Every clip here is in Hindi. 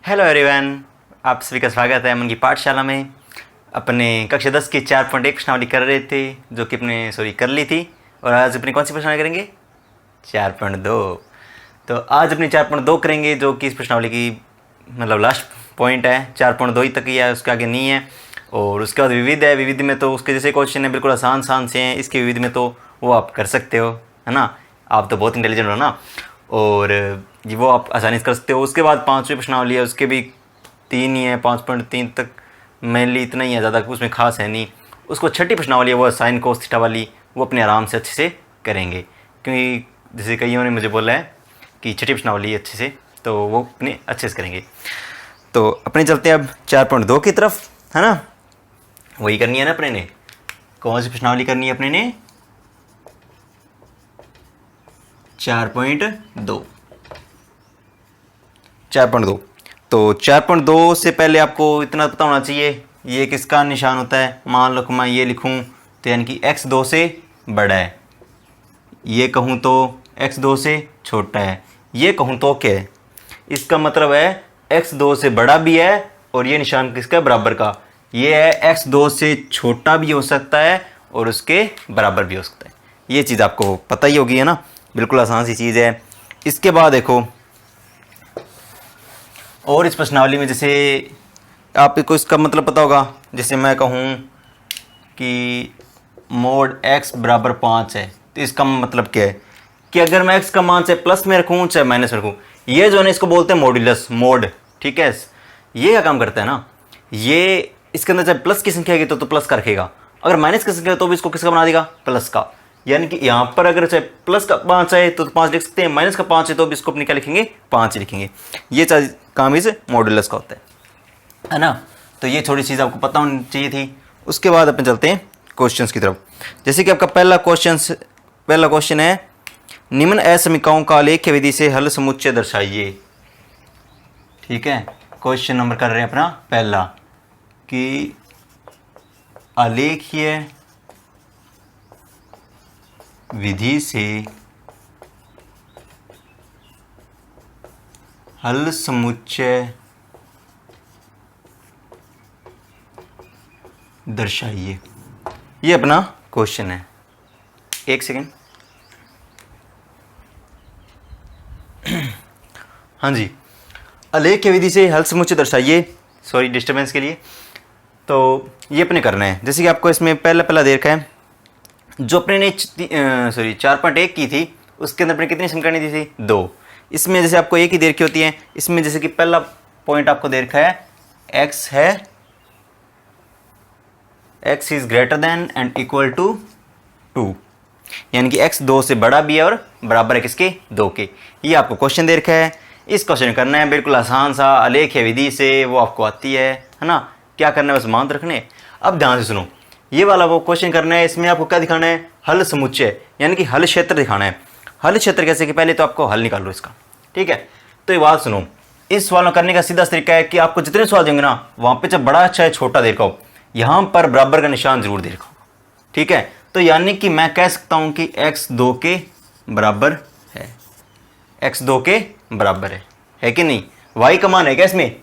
हेलो एवरीवन, आप सभी का स्वागत है अमन की पाठशाला में। अपने कक्षा 10 की 4.1 प्रश्नावली कर रहे थे, जो कि अपने कर ली थी। और आज अपनी कौन सी प्रश्नावली करेंगे? 4.2। तो आज अपनी 4.2 करेंगे, जो कि इस प्रश्नावली की लास्ट पॉइंट है। 4.2 ही तक ही है, उसके आगे नहीं है। और उसके बाद विविध है। विविध में तो उसके जैसे क्वेश्चन है, बिल्कुल आसान से हैं। इसके विविध में तो वो आप कर सकते हो, है ना। आप तो बहुत इंटेलिजेंट हो ना, और ये वो आप आसानी से कर सकते हो। उसके बाद 5वीं प्रश्नावली है, उसके भी 3 ही है। 5.3 तक मेनली इतना ही है, ज़्यादा उसमें खास है नहीं। उसको छठी प्रश्नावली है, वो साइन कोस थीटा वाली, वो अपने आराम से अच्छे से करेंगे। क्योंकि जैसे कईयों ने मुझे बोला है कि छठी प्रश्नावली अच्छे से, तो वो अपने अच्छे से करेंगे। तो अपने चलते हैं अब 4.2 की तरफ, है ना। वही करनी है ना अपने ने। कौन सी प्रश्नावली करनी है अपने ने? 4.2। 4.2। तो 4.2 से पहले आपको इतना पता होना चाहिए, ये किसका निशान होता है। मान लो कि मैं ये लिखूं, तो यानी कि x 2 से बड़ा है। ये कहूँ तो x 2 से छोटा है। ये कहूँ तो क्या है? इसका मतलब है x 2 से बड़ा भी है, और ये निशान किसका? बराबर का। ये है x 2 से छोटा भी हो सकता है और उसके बराबर भी हो सकता है। ये चीज़ आपको पता ही होगी, है ना। बिल्कुल आसान सी चीज़ है। इसके बाद देखो, और इस प्रश्नावली में जैसे आपको इसका मतलब पता होगा। जैसे मैं कहूँ कि मोड x बराबर 5 है, तो इसका मतलब क्या है कि अगर मैं x का मान चाहे प्लस में रखूँ चाहे माइनस में रखूँ, ये जो है इसको बोलते हैं मॉड्यूलस, मोड। ठीक है, ये क्या काम करता है ना, ये इसके अंदर चाहे प्लस की संख्या है तो प्लस का रखेगा, अगर माइनस की संख्या है तो भी इसको किसका बना देगा? प्लस का। यानी कि यहाँ पर अगर चाहे प्लस का 5 है तो 5 लिख सकते हैं, माइनस का 5 है तो भी इसको अपनी क्या लिखेंगे? 5 ही लिखेंगे। ये काम इस मॉड्यूलस का होता है ना। तो ये थोड़ी चीज़ आपको पता होनी चाहिए थी। उसके बाद अपन चलते हैं क्वेश्चंस की तरफ। जैसे कि आपका पहला क्वेश्चन है, निम्न असमीकाओं का आलेख्य विधि से हल समुच्चय दर्शाइए। ठीक है, क्वेश्चन नंबर कर रहे हैं अपना पहला कि आलेखीय विधि से हल समुच्चय दर्शाइए। ये अपना क्वेश्चन है। एक सेकेंड। हाँ जी, आलेख्य विधि से हल समुच्चय दर्शाइए। सॉरी डिस्टर्बेंस के लिए। तो ये अपने करना है। जैसे कि आपको इसमें पहला देखा है, जो अपने ने 4.1 की थी, उसके अंदर अपने कितनी समीकरण दी थी? 2। इसमें जैसे आपको एक ही दे रखी होती है। इसमें जैसे कि पहला पॉइंट आपको दे रखा है, x है, x is greater than and equal to 2, यानी कि x 2 से बड़ा भी है और बराबर है किसके? 2 के। ये आपको क्वेश्चन दे रखा है। इस क्वेश्चन करना है बिल्कुल आसान सा, आलेख्य विधि से, वो आपको आती है ना। क्या करना है? बस मान रखने। अब ध्यान से सुनो, ये वाला वो क्वेश्चन करना है। इसमें आपको क्या दिखाना है? हल समुच्चय, यानी कि हल क्षेत्र दिखाना है। हल क्षेत्र कैसे कि पहले तो आपको हल निकाल लो इसका। ठीक है, तो ये बात सुनो, इस सवाल करने का सीधा तरीका है कि आपको जितने सवाल देंगे ना, वहाँ पे चाहे बड़ा चाहे छोटा दे रखा हो, यहाँ पर बराबर का निशान जरूर दे रखा हो। ठीक है, तो यानी कि मैं कह सकता हूँ कि x 2 के बराबर है, x 2 के बराबर है कि नहीं? y का मान है क्या इसमें?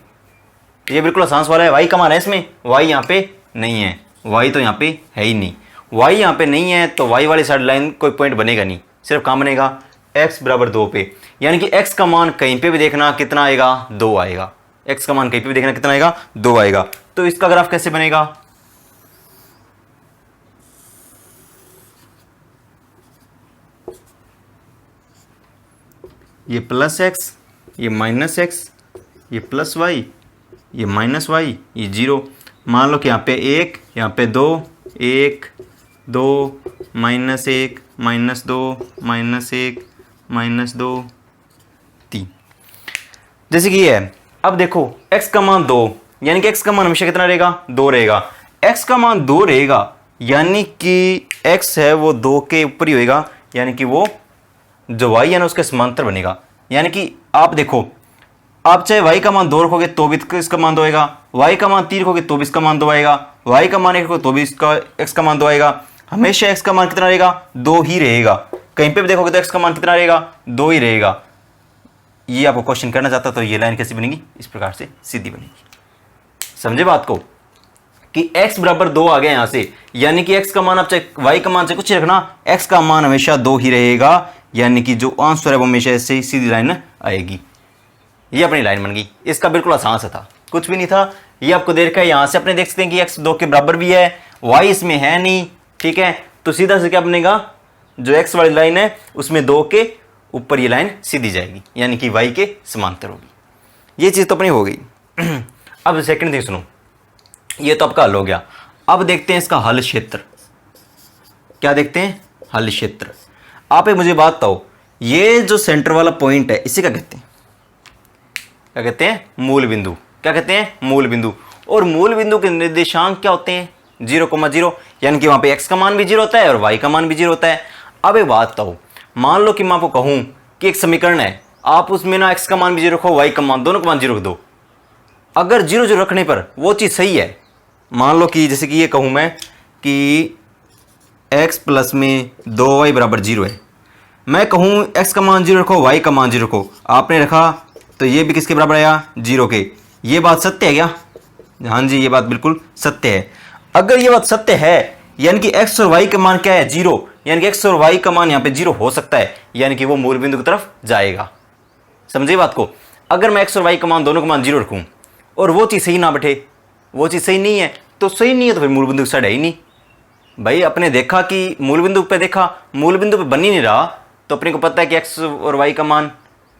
ये बिल्कुल आसान सवाल है। y का मान है इसमें? y यहाँ पे नहीं है, y तो यहाँ पे है ही नहीं। y यहाँ पे नहीं है तो y वाली साइड लाइन कोई पॉइंट बनेगा नहीं, सिर्फ कहाँ बनेगा? x बराबर 2 पे। यानी कि x का मान कहीं पे भी देखना कितना आएगा? 2 आएगा। x का मान कहीं पे भी देखना कितना आएगा? 2 आएगा। तो इसका ग्राफ कैसे बनेगा? ये प्लस x, ये माइनस x, ये प्लस y, ये माइनस y, ये 0। मान लो कि यहाँ पे 1, यहाँ पे 2, 1 2 माइनस 1 माइनस 2 माइनस 1 माइनस 2 3, जैसे कि ये है। अब देखो x का मान 2, यानी कि x का मान हमेशा कितना रहेगा? 2 रहेगा। x का मान 2 रहेगा, यानी कि x है वो 2 के ऊपर ही होएगा, यानी कि वो जो y है ना उसके समांतर बनेगा। यानी कि आप देखो, आप चाहे y का मान 2 रखोगे तो भी इसका मान 2 आएगा, y का मान 3 रखोगे तो भी इसका मान 2 आएगा, y का मान 1 रखोगे तो भी इसका x का मान 2 आएगा। हमेशा x का मान कितना रहेगा? 2 ही रहेगा। कहीं पे भी देखोगे तो x का मान कितना रहेगा? 2 ही रहेगा। ये आपको क्वेश्चन करना चाहता तो ये लाइन कैसी बनेगी, इस प्रकार से सीधी बनेगी। समझे बात को कि x बराबर 2 आ गया यहां से, यानी कि x का मान आप चाहे y का मान से कुछ रखना, x का मान हमेशा 2 ही रहेगा, यानी कि जो आंसर है वो हमेशा ऐसे सीधी लाइन आएगी। ये अपनी लाइन बन गई। इसका बिल्कुल आसान सा था, कुछ भी नहीं था। ये आपको दे रखा है, यहां से अपने देख सकते हैं कि x 2 के बराबर भी है, y इसमें है नहीं, ठीक है। तो सीधा से क्या बनेगा, जो x वाली लाइन है उसमें 2 के ऊपर ये लाइन सीधी जाएगी, यानी कि y के समांतर होगी। ये चीज़ तो अपनी हो गई। अब सेकंड थिंग सुनो, ये तो आपका हल हो गया। अब देखते हैं इसका हल क्षेत्र। क्या देखते हैं, हल क्षेत्र। आप एक मुझे बात बताओ, ये जो सेंटर वाला पॉइंट है इसे क्या कहते हैं, क्या कहते हैं, मूल बिंदु। क्या कहते हैं, मूल बिंदु। और मूल बिंदु के निर्देशांक क्या होते हैं, 0,0, यानी कि वहां पे x का मान भी 0 होता है और y का मान भी 0 होता है। अब एक बात बताओ, मान लो कि मैं आपको कहूं कि एक समीकरण है, आप उसमें ना x का मान भी 0 रखो, y का मान, दोनों का मान 0 रख दो। अगर 0 0 रखने पर वो चीज़ सही है, मान लो कि जैसे कि ये कहूँ मैं कि x प्लस में 2y बराबर 0 है, मैं कहूँ x का मान 0 रखो, y का मान 0 रखो, आपने रखा तो ये भी किसके बराबर आया, 0 के। ये बात सत्य है क्या, हाँ जी ये बात बिल्कुल सत्य है। अगर ये बात सत्य है, यानी कि x और y का मान क्या है, 0, यानी कि x और y का मान यहाँ पे 0 हो सकता है, यानी कि वो मूल बिंदु की तरफ जाएगा। समझिए बात को। अगर मैं x और y का मान, दोनों का मान 0 रखूँ और वो चीज़ सही ना बैठे, वो चीज़ सही नहीं है, तो सही नहीं है तो फिर मूल बिंदु की साइड है ही नहीं। भाई अपने देखा कि मूल बिंदु पे देखा, मूल बिंदु पे बन ही नहीं रहा, तो अपने को पता है कि x और y का मान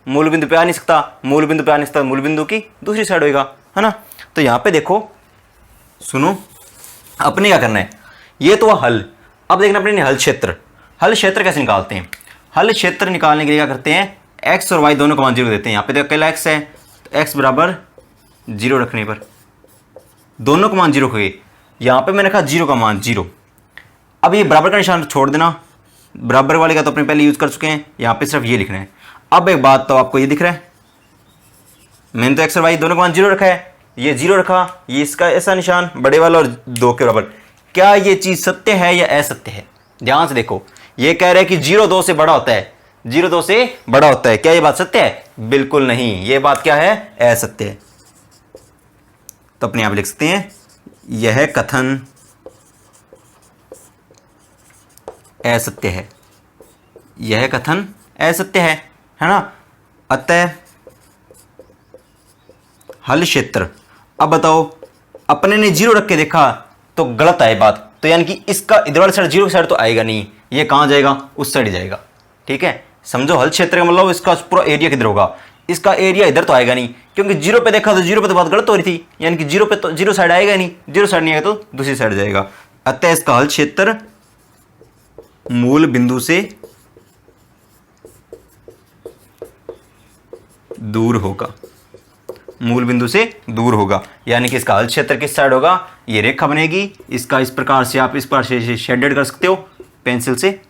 मूल बिंदु पे आ नहीं सकता, मूल बिंदु पे आ नहीं सकता, मूल बिंदु की दूसरी साइड होएगा, है ना। तो यहाँ पे देखो, सुनो, अपने क्या करना है, ये तो हल। अब देखना अपने हल क्षेत्र। हल क्षेत्र कैसे निकालते हैं, हल क्षेत्र निकालने के लिए क्या करते हैं, x और y दोनों का मान 0 देते हैं। यहाँ पे तो अकेला x है, तो x बराबर 0 रखने पर दोनों का मान 0 हो गए। यहाँ पे मैंने कहा 0 का मान 0। अब ये बराबर का निशान छोड़ देना, बराबर वाले का तो अपने पहले यूज कर चुके हैं, यहाँ पे सिर्फ ये लिखना है। अब एक बात तो आपको ये दिख रहा है, मैंने तो x और y दोनों का मान 0 रखा है, ये 0 रखा, ये इसका ऐसा निशान बड़े वाला और 2 के बराबर। क्या ये चीज सत्य है या असत्य है, ध्यान से देखो। ये कह रहा है कि 0 2 से बड़ा होता है, 0 2 से बड़ा होता है। क्या ये बात सत्य है, बिल्कुल नहीं, ये बात क्या है, असत्य है। तो अपने आप लिख सकते हैं, यह कथन असत्य है, यह कथन असत्य है ना। अतः हल क्षेत्र। अब बताओ, अपने ने 0 रख के देखा तो गलत है बात, तो यानी कि इसका इधर वाली साइड 0 की साइड तो आएगा नहीं, ये कहां जाएगा, उस साइड जाएगा, ठीक है। समझो हल क्षेत्र का मतलब इसका पूरा एरिया किधर होगा, इसका एरिया इधर तो आएगा नहीं, क्योंकि 0 पे देखा तो 0 पे तो बात गलत हो रही थी, यानी कि 0 पे तो 0 साइड आएगा नहीं, 0 साइड नहीं आएगा तो दूसरी साइड जाएगा। अतः इसका हल क्षेत्र मूल बिंदु से दूर होगा, मूल बिंदु से दूर होगा, यानी कि इसका हल क्षेत्र किस साइड होगा, ये रेखा बनेगी, इसका इस प्रकार से आप इस प्रकार से शेडेड कर सकते हो पेंसिल से।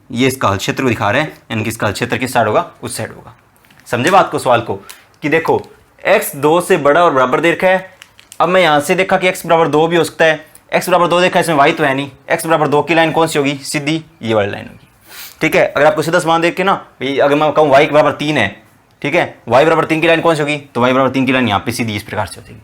ये इसका हल क्षेत्र को दिखा रहे हैं, यानी कि इसका हल क्षेत्र किस साइड होगा, उस साइड होगा। समझे बात को, सवाल को, कि देखो x 2 से बड़ा और बराबर दे रखा है। अब मैं यहां से देखा कि x बराबर 2 भी हो सकता है, x बराबर 2 देखा, इसमें y तो है नहीं, x बराबर 2 की लाइन कौन सी होगी, सीधी ये वाली लाइन होगी, ठीक है। अगर आपको सीधा समान देख के ना, अगर मैं कहूँ y बराबर 3 है, ठीक है, y बराबर 3 की लाइन कौन सी होगी, तो y बराबर 3 की लाइन यहाँ पे सीधी इस प्रकार से हो जाएगी।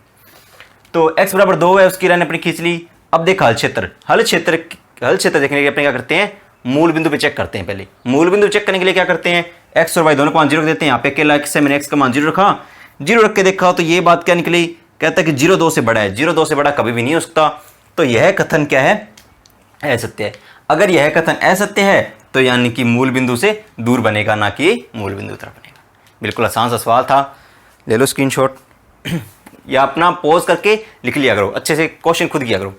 तो x बराबर 2 है, उसकी लाइन अपनी खींच ली। अब देखा हल क्षेत्र, हल क्षेत्र देखने के लिए अपने क्या करते हैं, मूल बिंदु पे चेक करते हैं। पहले मूल बिंदु चेक करने के लिए क्या करते हैं, x और y दोनों का मान 0 देते हैं। यहाँ पे अकेला x है, मैंने x का मान 0 रखा, 0 रख के देखा तो ये बात क्या निकली, कहता है कि 0 2 से बड़ा है, 0 2 से बड़ा कभी भी नहीं हो सकता। तो यह कथन क्या है, असत्य है। अगर यह कथन असत्य है तो यानी कि मूल बिंदु से दूर बनेगा, ना कि मूल बिंदु तरफ बनेगा। बिल्कुल आसान सा सवाल था, ले लो स्क्रीनशॉट या अपना पॉज करके लिख लिया करो, अच्छे से क्वेश्चन खुद किया करो।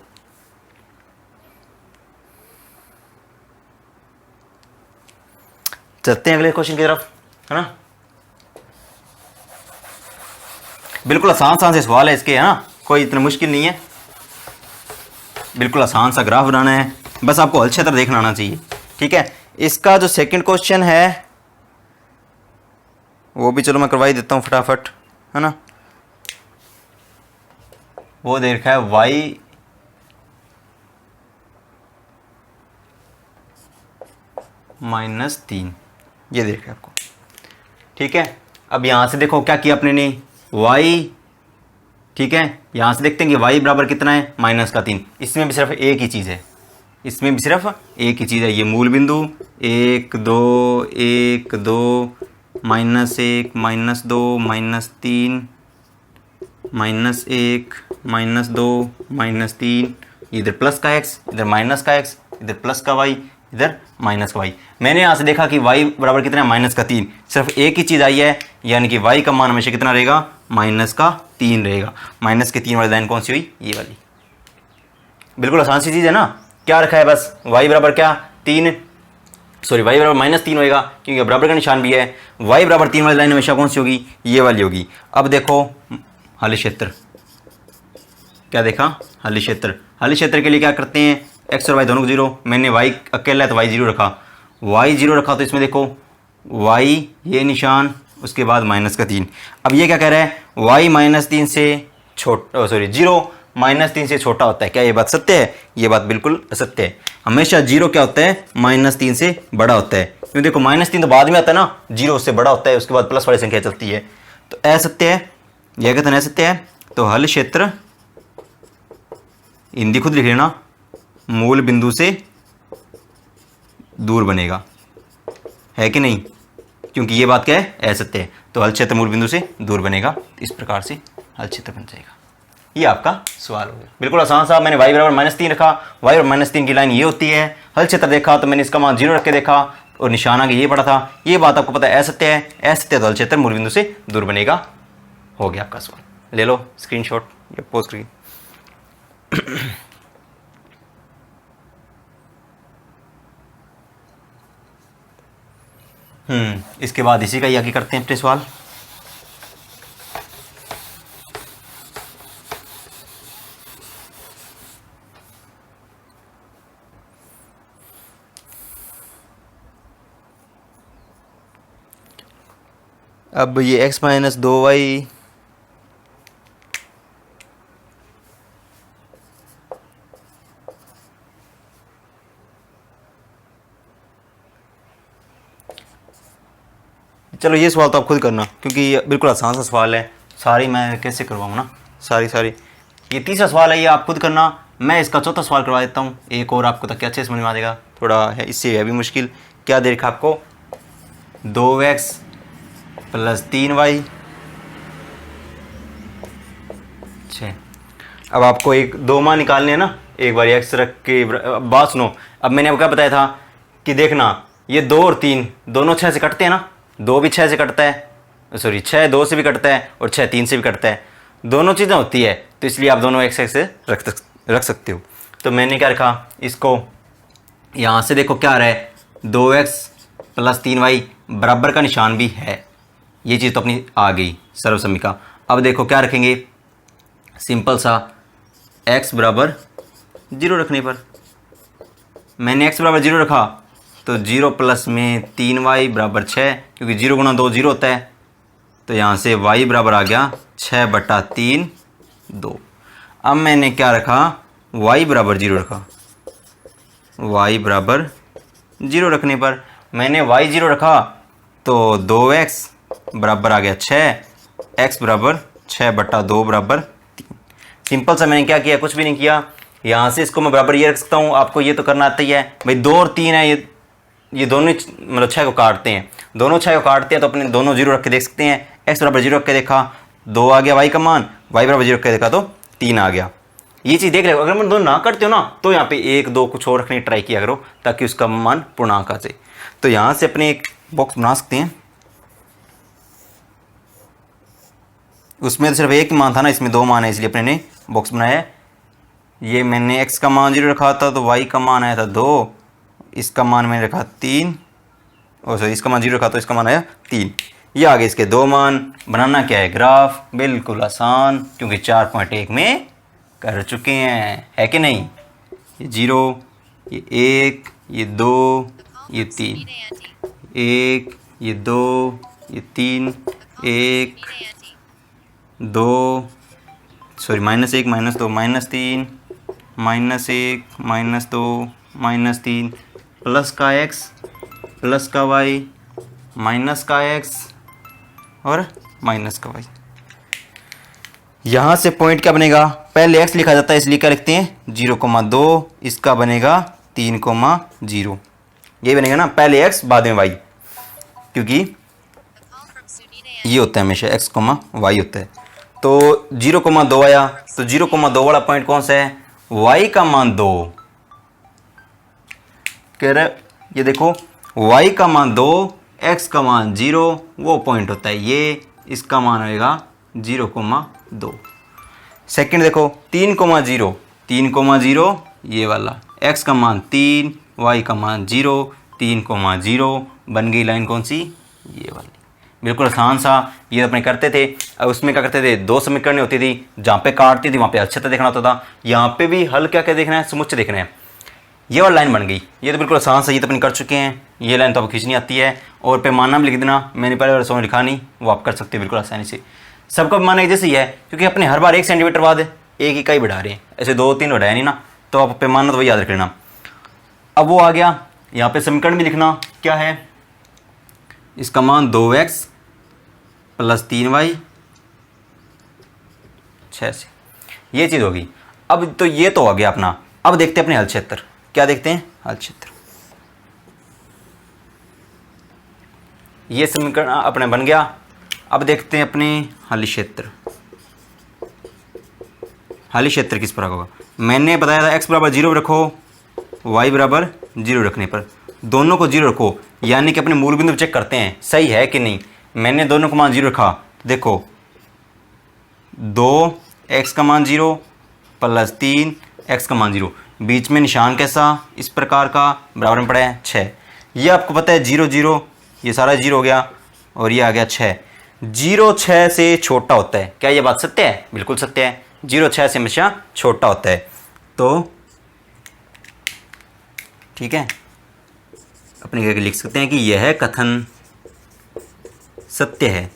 चलते हैं अगले क्वेश्चन की तरफ, है ना। बिल्कुल आसान से सवाल है इसके, है ना, कोई इतना मुश्किल नहीं है। बिल्कुल आसान सा ग्राफ बनाना है, बस आपको हल क्षेत्र देखना आना चाहिए, ठीक है। इसका जो सेकंड क्वेश्चन है वो भी चलो मैं करवा ही देता हूँ फटाफट, है ना। वो दे रखा है y -3, ये दे रखा है आपको, ठीक है। अब यहाँ से देखो क्या किया अपने ने, y, ठीक है, यहाँ से देखते हैं कि y बराबर कितना है, -3। इसमें भी सिर्फ एक ही चीज़ है, इसमें भी सिर्फ एक ही चीज़ है, ये मूल बिंदु 1 2 1 2 -1 -2 -3 -1 -2 -3, इधर प्लस का x, इधर माइनस का x, इधर प्लस का y, इधर माइनस का y। मैंने यहाँ से देखा कि y बराबर कितना है, -3। सिर्फ एक ही चीज़ आई है, यानी कि y का मान हमेशा कितना रहेगा, -3 रहेगा। -3 वाली लाइन कौन सी हुई, ये वाली। बिल्कुल आसान सी चीज़ है ना। क्या रखा है बस, y बराबर क्या 3, सॉरी y बराबर -3 होएगा क्योंकि बराबर का निशान भी है। y बराबर 3 वाली लाइन हमेशा कौन सी होगी, ये वाली होगी। अब देखो हल क्षेत्र, क्या देखा, हल क्षेत्र। हल क्षेत्र के लिए क्या करते हैं, x और y दोनों को 0, मैंने y अकेला है तो y 0 रखा, y 0 रखा तो इसमें देखो y ये निशान, उसके बाद -3। अब ये क्या कह रहा है, y -3 से छोटा, सॉरी 0 -3 से छोटा होता है। क्या ये बात सत्य है, ये बात बिल्कुल असत्य है। हमेशा 0 क्या होता है, -3 से बड़ा होता है। क्योंकि देखो -3 तो बाद में आता है ना, 0 उससे बड़ा होता है, उसके बाद प्लस वाली संख्या चलती है, तो असत्य है, यह कहते हैं असत्य है। तो हल क्षेत्र हिंदी खुद लिख लेना, मूल बिंदु से दूर बनेगा, है कि नहीं, क्योंकि ये बात क्या है, असत्य है। तो हल क्षेत्र मूल बिंदु से दूर बनेगा, इस प्रकार से हल क्षेत्र बन जाएगा। ये आपका सवाल हो गया, बिल्कुल आसान सा। मैंने y बराबर -3 रखा, y और -3 की लाइन ये होती है। हल क्षेत्र देखा तो मैंने इसका मान 0 रख के देखा और निशान आगे ये पड़ा था। ये बात आपको पता है असत्य है, असत्य तो हल क्षेत्र मूल बिंदु से दूर बनेगा। हो गया आपका सवाल, ले लो स्क्रीनशॉट या पोस्ट स्क्रीन। इसके बाद इसी का ही आगे करते हैं अपने सवाल। अब ये x - 2y चलो ये सवाल तो आप खुद करना, क्योंकि ये बिल्कुल आसान सा सवाल है। सारी मैं कैसे करवाऊँ ना, सारी ये तीसरा सवाल है, ये आप खुद करना। मैं इसका चौथा सवाल करवा देता हूँ, एक और आपको तक अच्छे समझ में आ जाएगा। थोड़ा है इससे है भी मुश्किल। क्या दे रखा आपको, 2x + 3y 6। अब आपको एक दो मान निकालने हैं ना, एक बार x रख के। बात सुनो, अब मैंने आपको क्या बताया था कि देखना ये 2 और 3 दोनों 6 से कटते हैं ना, 2 भी 6 से कटता है, सॉरी 6 2 से भी कटता है और 6 3 से भी कटता है, दोनों चीज़ें होती है, तो इसलिए आप दोनों x से रख सकते हो। तो मैंने क्या रखा, इसको यहाँ से देखो क्या आ रहा है, 2x + 3y बराबर का निशान भी है, ये चीज़ तो अपनी आ गई सर्वसम्मिका। अब देखो क्या रखेंगे, सिंपल सा x बराबर 0 रखने पर, मैंने x बराबर 0 रखा तो 0 प्लस में 3y बराबर 6, क्योंकि 0 × 2 0 होता है, तो यहाँ से y बराबर आ गया 6/3 2। अब मैंने क्या रखा, y बराबर 0 रखा, y बराबर 0 रखने पर मैंने y 0 रखा तो 2x बराबर आ गया 6, x बराबर 6/2 बराबर 3। सिंपल सा मैंने क्या किया, कुछ भी नहीं किया। यहाँ से इसको मैं बराबर ये रख सकता हूँ, आपको ये तो करना आता ही है भाई। 2 और 3 है, ये दोनों मतलब 6 को काटते हैं, दोनों 6 को काटते हैं, तो अपने दोनों 0 रख के देख सकते हैं। x बराबर 0 रख के देखा 2 आ गया y का मान, y बराबर 0 रख के देखा तो 3 आ गया। ये चीज़ देख लो, अगर मैं दोनों ना करते हो ना तो यहाँ पे 1 2 कुछ और रखने की ट्राई किया करो, ताकि उसका मान पूर्णांक आ जाए। तो यहाँ से अपने एक बॉक्स बना सकते हैं, उसमें तो सिर्फ एक मान था ना, इसमें 2 मान है, इसलिए अपने ने बॉक्स बनाया है। ये मैंने x का मान 0 रखा था तो y का मान आया था 2, इसका मान मैंने रखा 3, और सॉरी इसका मान 0 रखा तो इसका मान आया 3। ये आगे इसके 2 मान। बनाना क्या है, ग्राफ, बिल्कुल आसान, क्योंकि 4.1 में कर चुके हैं, है कि नहीं। ये 0, ये 1, ये 2, ये 3, 1, ये 2, ये 3, 1 2, सॉरी -1 -2 -3 -1 -2 -3 प्लस का x प्लस का y माइनस का x और माइनस का वाई। यहाँ से पॉइंट क्या बनेगा, पहले x लिखा जाता है इसलिए क्या लिखते हैं 0,2, इसका बनेगा 3,0, ये बनेगा ना, पहले x बाद में y, क्योंकि ये होता है हमेशा x, y होता है। तो 0,2 आया, तो 0,2 वाला पॉइंट कौन सा है, y का मान 2 कह रहे, ये देखो y का मान 2, x का मान 0, वो पॉइंट होता है ये, इसका मान होएगा 0,2। सेकंड देखो 3,0, 3,0 ये वाला, x का मान 3, y का मान 0, 3,0 बन गई लाइन कौन सी, ये वाली। बिल्कुल आसान सा, ये अपने करते थे। अब उसमें क्या करते थे, दो समीकरण होती थी, जहाँ पे काटती थी वहाँ पे अच्छे से देखना होता था, यहाँ पे भी हल क्या क्या देखना है, समुच्चय देखना है। ये वाली लाइन बन गई, ये तो बिल्कुल आसान सा, ये तो अपने कर चुके हैं। ये लाइन तो आपको खींचनी आती है, और पैमाना भी लिख देना, मैंने पहले वाले समझ लिखा नहीं, वो आप कर सकते हैं बिल्कुल आसानी से। सबका पैमाना एक जैसे ही है, क्योंकि अपने हर बार 1 सेंटीमीटर बाद एक इकाई बढ़ा रहे हैं, ऐसे 2-3 बढ़ाया नहीं ना, तो आप पैमाना तो वही याद रख लेना। अब वो आ गया, यहाँ पे समीकरण भी लिखना क्या है, इसका मान 2x + 3y 6 से, ये चीज़ होगी। अब तो ये तो हो गया अपना। अब देखते हैं अपने हल क्षेत्र, क्या देखते हैं, हल क्षेत्र। ये समीकरण अपने बन गया। अब देखते हैं अपने हल क्षेत्र। हल क्षेत्र किस प्रकार होगा, मैंने बताया था x बराबर 0 रखो, y बराबर 0 रखने पर दोनों को 0 रखो, यानी कि अपने मूल बिंदु चेक करते हैं सही है कि नहीं। मैंने दोनों का मान 0 रखा, देखो 2x का मान 0 + 3x का मान 0, बीच में निशान कैसा, इस प्रकार का, बराबर में पड़ा है 6। ये आपको पता है 0 0, ये सारा 0 हो गया, और ये आ गया 6। 0 6 से छोटा होता है, क्या ये बात सत्य है, बिल्कुल सत्य है। 0 6 से हमेशा छोटा होता है, तो ठीक है, अपने क्या लिख सकते हैं कि यह कथन सत्य है,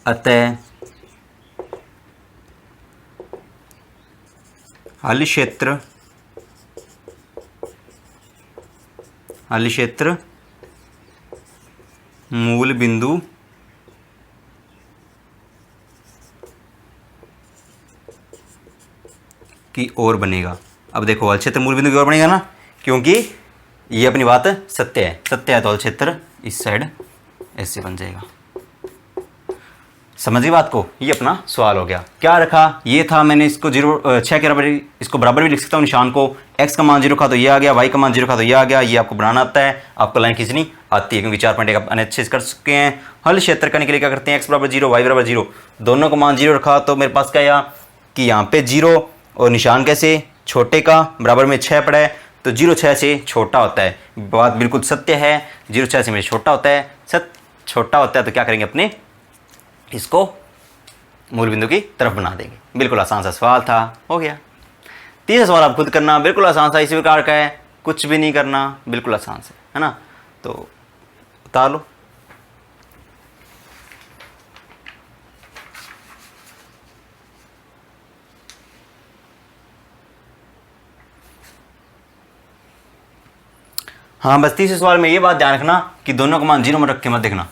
अतः हल क्षेत्र मूल बिंदु की ओर बनेगा। अब देखो हल क्षेत्र मूल बिंदु की ओर बनेगा ना, क्योंकि ये अपनी बात सत्य है, सत्य है, तो हल क्षेत्र इस साइड ऐसे बन जाएगा। समझ गई बात को, ये अपना सवाल हो गया। क्या रखा, ये था, मैंने इसको 6 के बराबर, इसको बराबर भी लिख सकता हूँ निशान को, x का मान 0 था तो ये आ गया, y का मान 0 था तो ये आ गया। ये आपको बनाना आता है, आपको लाइन खींचनी आती है, क्योंकि 4 पॉइंट आप अच्छे से कर चुके हैं। हल क्षेत्र करने के लिए क्या करते हैं, x बराबर 0, y बराबर 0, दोनों का मान 0 रखा, तो मेरे पास क्या आया कि यहाँ पे 0 और निशान कैसे, छोटे का, बराबर में 6 पड़ा है, तो 0 6 से छोटा होता है। बात बिल्कुल सत्य है, 0 6 से मेरे छोटा होता है, छोटा होता है, तो क्या करेंगे अपने इसको मूल बिंदु की तरफ बना देंगे। बिल्कुल आसान सा सवाल था, हो गया। तीसरा सवाल आप खुद करना, बिल्कुल आसान सा, इसी प्रकार का है, कुछ भी नहीं करना, बिल्कुल आसान से, है ना। तो उतार लो। हाँ, बस तीसरे सवाल में ये बात ध्यान रखना कि दोनों का मान 0 में रख के मत देखना।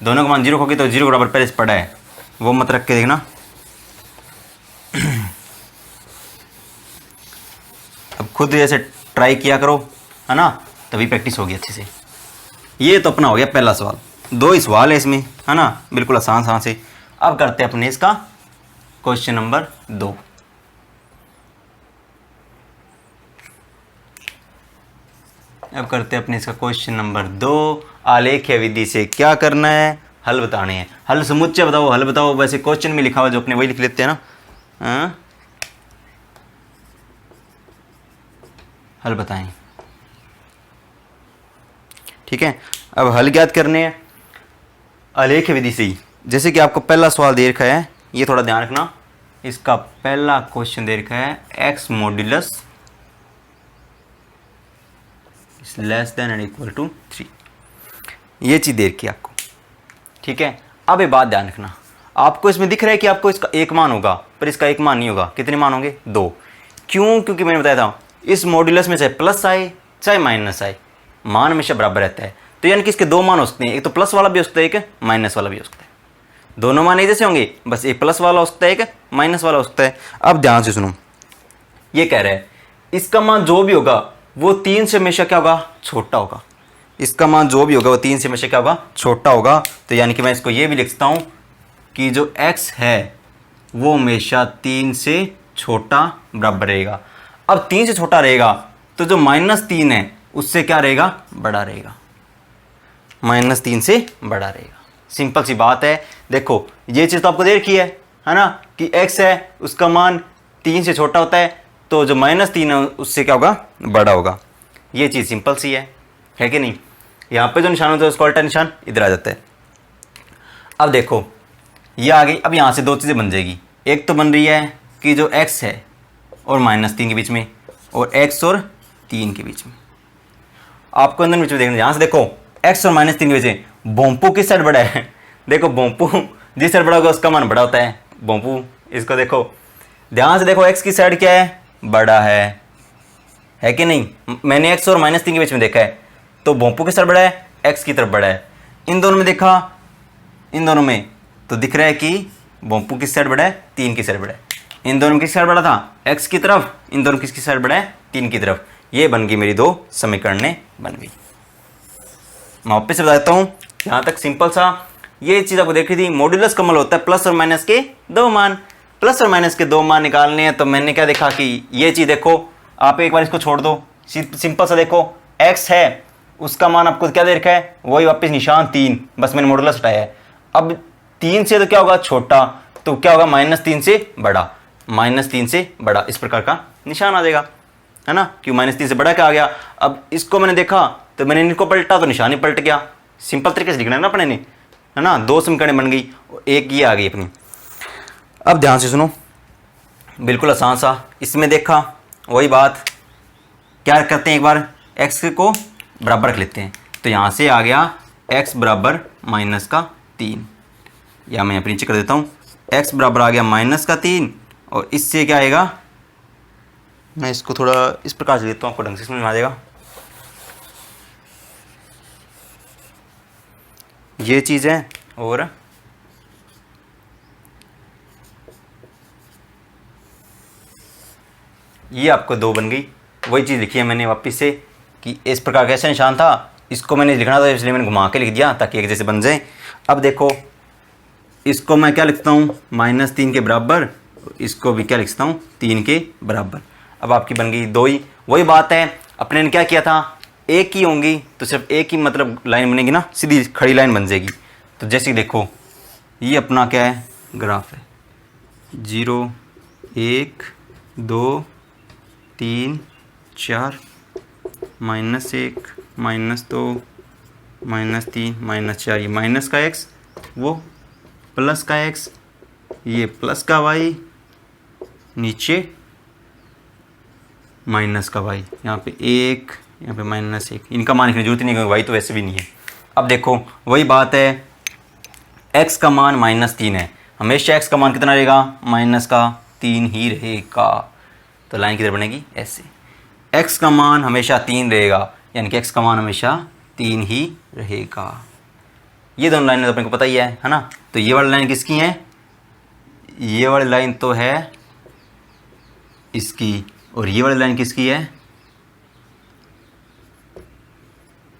दोनों का मान 0 होगी तो 0 के बराबर पहले से पड़ा है, वो मत रख के देखना। अब खुद ऐसे ट्राई किया करो, है ना, तभी प्रैक्टिस होगी अच्छे से। ये तो अपना हो गया पहला सवाल, 2 ही सवाल है इसमें, है ना, बिल्कुल आसान से। अब करते हैं अपने इसका क्वेश्चन नंबर 2। अब करते हैं अपने इसका क्वेश्चन नंबर 2। आलेख्य विधि से क्या करना है, हल बताने हैं। हल समुच्चय बताओ, हल बताओ, वैसे क्वेश्चन में लिखा हुआ जो अपने वही लिख लेते हैं ना। हाँ? हल बताएं, ठीक है। अब हल ज्ञात करने हैं आलेख्य विधि से ही। जैसे कि आपको पहला सवाल दे रखा है, ये थोड़ा ध्यान रखना, इसका पहला क्वेश्चन दे रखा है x modulus less than and equal to 3, ये चीज़ दे रखी है आपको, ठीक है। अब ये बात ध्यान रखना, आपको इसमें दिख रहा है कि आपको इसका एक मान होगा, पर इसका एक मान नहीं होगा। कितने मान होंगे, 2। क्यों, क्योंकि मैंने बताया था इस मॉड्यूलस में चाहे प्लस आए चाहे माइनस आए, मान हमेशा बराबर रहता है। तो यानी कि इसके दो मान हो सकते हैं, एक तो प्लस वाला भी हो सकता है, एक माइनस वाला भी हो सकता है। दोनों मान एक जैसे होंगे, बस एक प्लस वाला हो सकता है, एक माइनस वाला हो सकता है। अब ध्यान से सुनो, ये कह रहा है इसका मान जो भी होगा वो 3 से हमेशा क्या होगा, छोटा होगा। इसका मान जो भी होगा वो 3 से हमेशा क्या होगा, छोटा होगा। तो यानी कि मैं इसको ये भी लिख सकता हूँ कि जो x है वो हमेशा 3 से छोटा बराबर रहेगा। अब 3 से छोटा रहेगा तो जो -3 है उससे क्या रहेगा, बड़ा रहेगा। -3 से बड़ा रहेगा। सिंपल सी बात है। देखो ये चीज़ तो आपको दे रखी है ना, कि x है उसका मान 3 से छोटा होता है, तो जो -3 है उससे क्या होगा, बड़ा होगा। ये चीज़ सिंपल सी है कि नहीं। यहाँ पे जो निशान होता है उसका उल्टा निशान इधर आ जाता है। अब देखो ये आ गई। अब यहाँ से दो चीज़ें बन जाएगी। एक तो बन रही है कि जो x है और -3 के बीच में, और x और 3 के बीच में। आपको अंदर बीच में देखना, यहाँ से देखो x और -3 के बीच में बोम्पू किस साइड बड़ा है। देखो बोम्पू जिस साइड बड़ा होगा उसका मान बड़ा होता है। बोम्पू इसको देखो, ध्यान से देखो x की साइड क्या है, बड़ा है कि नहीं। मैंने x और -3 के बीच में देखा है, तो बोम्पू किस तरफ बड़ा है, x की तरफ बड़ा है। इन दोनों में देखा, इन दोनों में तो दिख रहा है कि बोम्पू किस साइड बड़ा है, 3 की साइड बड़ा है। इन दोनों में किस साइड बड़ा था, x की तरफ। इन दोनों किसकी साइड बड़ा है, 3 की तरफ। ये बन गई मेरी दो समीकरणें बन गई। मैं वापस बताता हूँ, यहाँ तक सिंपल सा ये चीज़ आपको देख रही थी। मॉड्यूलस कमल होता है प्लस और माइनस के दो मान। प्लस और माइनस के दो मान निकालने हैं, तो मैंने क्या देखा कि ये चीज़ देखो, आप एक बार इसको छोड़ दो, सिंपल सा देखो x है उसका मान आपको क्या दे रखा है, वही वापस निशान 3, बस मैंने मॉडुलस हटाया है। अब 3 से तो क्या होगा, छोटा, तो क्या होगा -3 से बड़ा, -3 से बड़ा, इस प्रकार का निशान आ जाएगा, है ना। क्यों -3 से बड़ा क्या आ गया। अब इसको मैंने देखा तो मैंने इनको पलटा तो निशान ही पलट गया। सिंपल तरीके से लिखना है ना अपने ने, है ना। दो समीकरण बन गई, एक ये आ गई अपनी। अब ध्यान से सुनो, बिल्कुल आसान सा। इसमें देखा वही बात, क्या करते हैं, एक बार x को बराबर रख लेते हैं। तो यहाँ से आ गया x बराबर -3, या मैं यहाँ पर नीचे कर देता हूँ, x बराबर आ गया -3, और इससे क्या आएगा, मैं इसको थोड़ा इस प्रकार से देता हूँ, आपको ढंग से समझ में आ जाएगा। ये चीज़ है, और ये आपको दो बन गई। वही चीज़ लिखी है मैंने वापस से, कि इस प्रकार का ऐसा निशान था, इसको मैंने लिखना था इसलिए मैंने घुमा के लिख दिया ताकि एक जैसे बन जाए। अब देखो इसको मैं क्या लिखता हूँ, -3 के बराबर, इसको भी क्या लिखता हूँ, 3 के बराबर। अब आपकी बन गई दो ही। वही बात है, अपने ने क्या किया था, एक ही होंगी तो सिर्फ एक ही मतलब लाइन बनेगी ना, सीधी खड़ी लाइन बन जाएगी। तो जैसे देखो ये अपना क्या है, ग्राफ है, 0 1 2 3 4 -1 -2 -3 -4, ये माइनस का x, वो प्लस का x, ये प्लस का y, नीचे माइनस का y, यहाँ पे 1, यहाँ पे -1। इनका मान लिखने की जरूरत नहीं है, y तो वैसे भी नहीं है। अब देखो वही बात है, x का मान -3 है, हमेशा x का मान कितना रहेगा, -3 ही रहेगा। तो लाइन किधर बनेगी, ऐसे। x का मान हमेशा 3 रहेगा, यानी कि x का मान हमेशा 3 ही रहेगा। ये दोनों लाइनें तो अपने को पता ही है ना। तो ये वाली लाइन किसकी है, ये वाली लाइन तो है इसकी, और ये वाली लाइन किसकी है,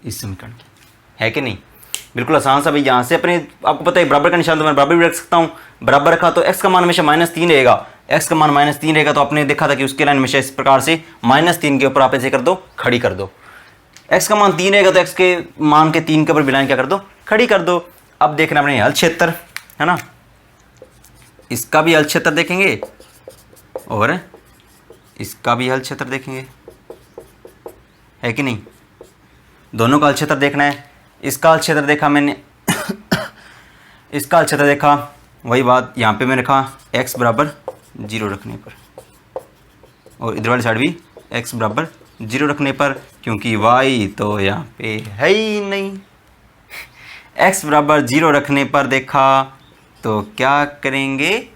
इस समीकरण की, है कि नहीं। बिल्कुल आसान सा भाई। यहाँ से अपने आपको पता है बराबर का निशान तो मैं बराबर भी रख सकता हूँ। बराबर रखा तो x का मान हमेशा -3 रहेगा, x का मान -3 रहेगा। तो आपने देखा था कि उसकी लाइन हमेशा इस प्रकार से -3 के ऊपर आप ऐसे कर दो, खड़ी कर दो। x का मान 3 रहेगा तो x के मान के 3 के ऊपर भी लाइन क्या कर दो, खड़ी कर दो। अब देखना अपने हल क्षेत्र, है ना, इसका भी हल क्षेत्र देखेंगे और इसका भी हल क्षेत्र देखेंगे, है कि नहीं। दोनों का हल क्षेत्र देखना है। इसका हल क्षेत्र देखा मैंने इसका हल क्षेत्र देखा, वही बात यहाँ पे मैंने रखा x बराबर 0 रखने पर, और इधर वाली साइड भी x बराबर 0 रखने पर, क्योंकि y तो यहाँ पे है ही नहीं। x बराबर 0 रखने पर देखा तो क्या करेंगे,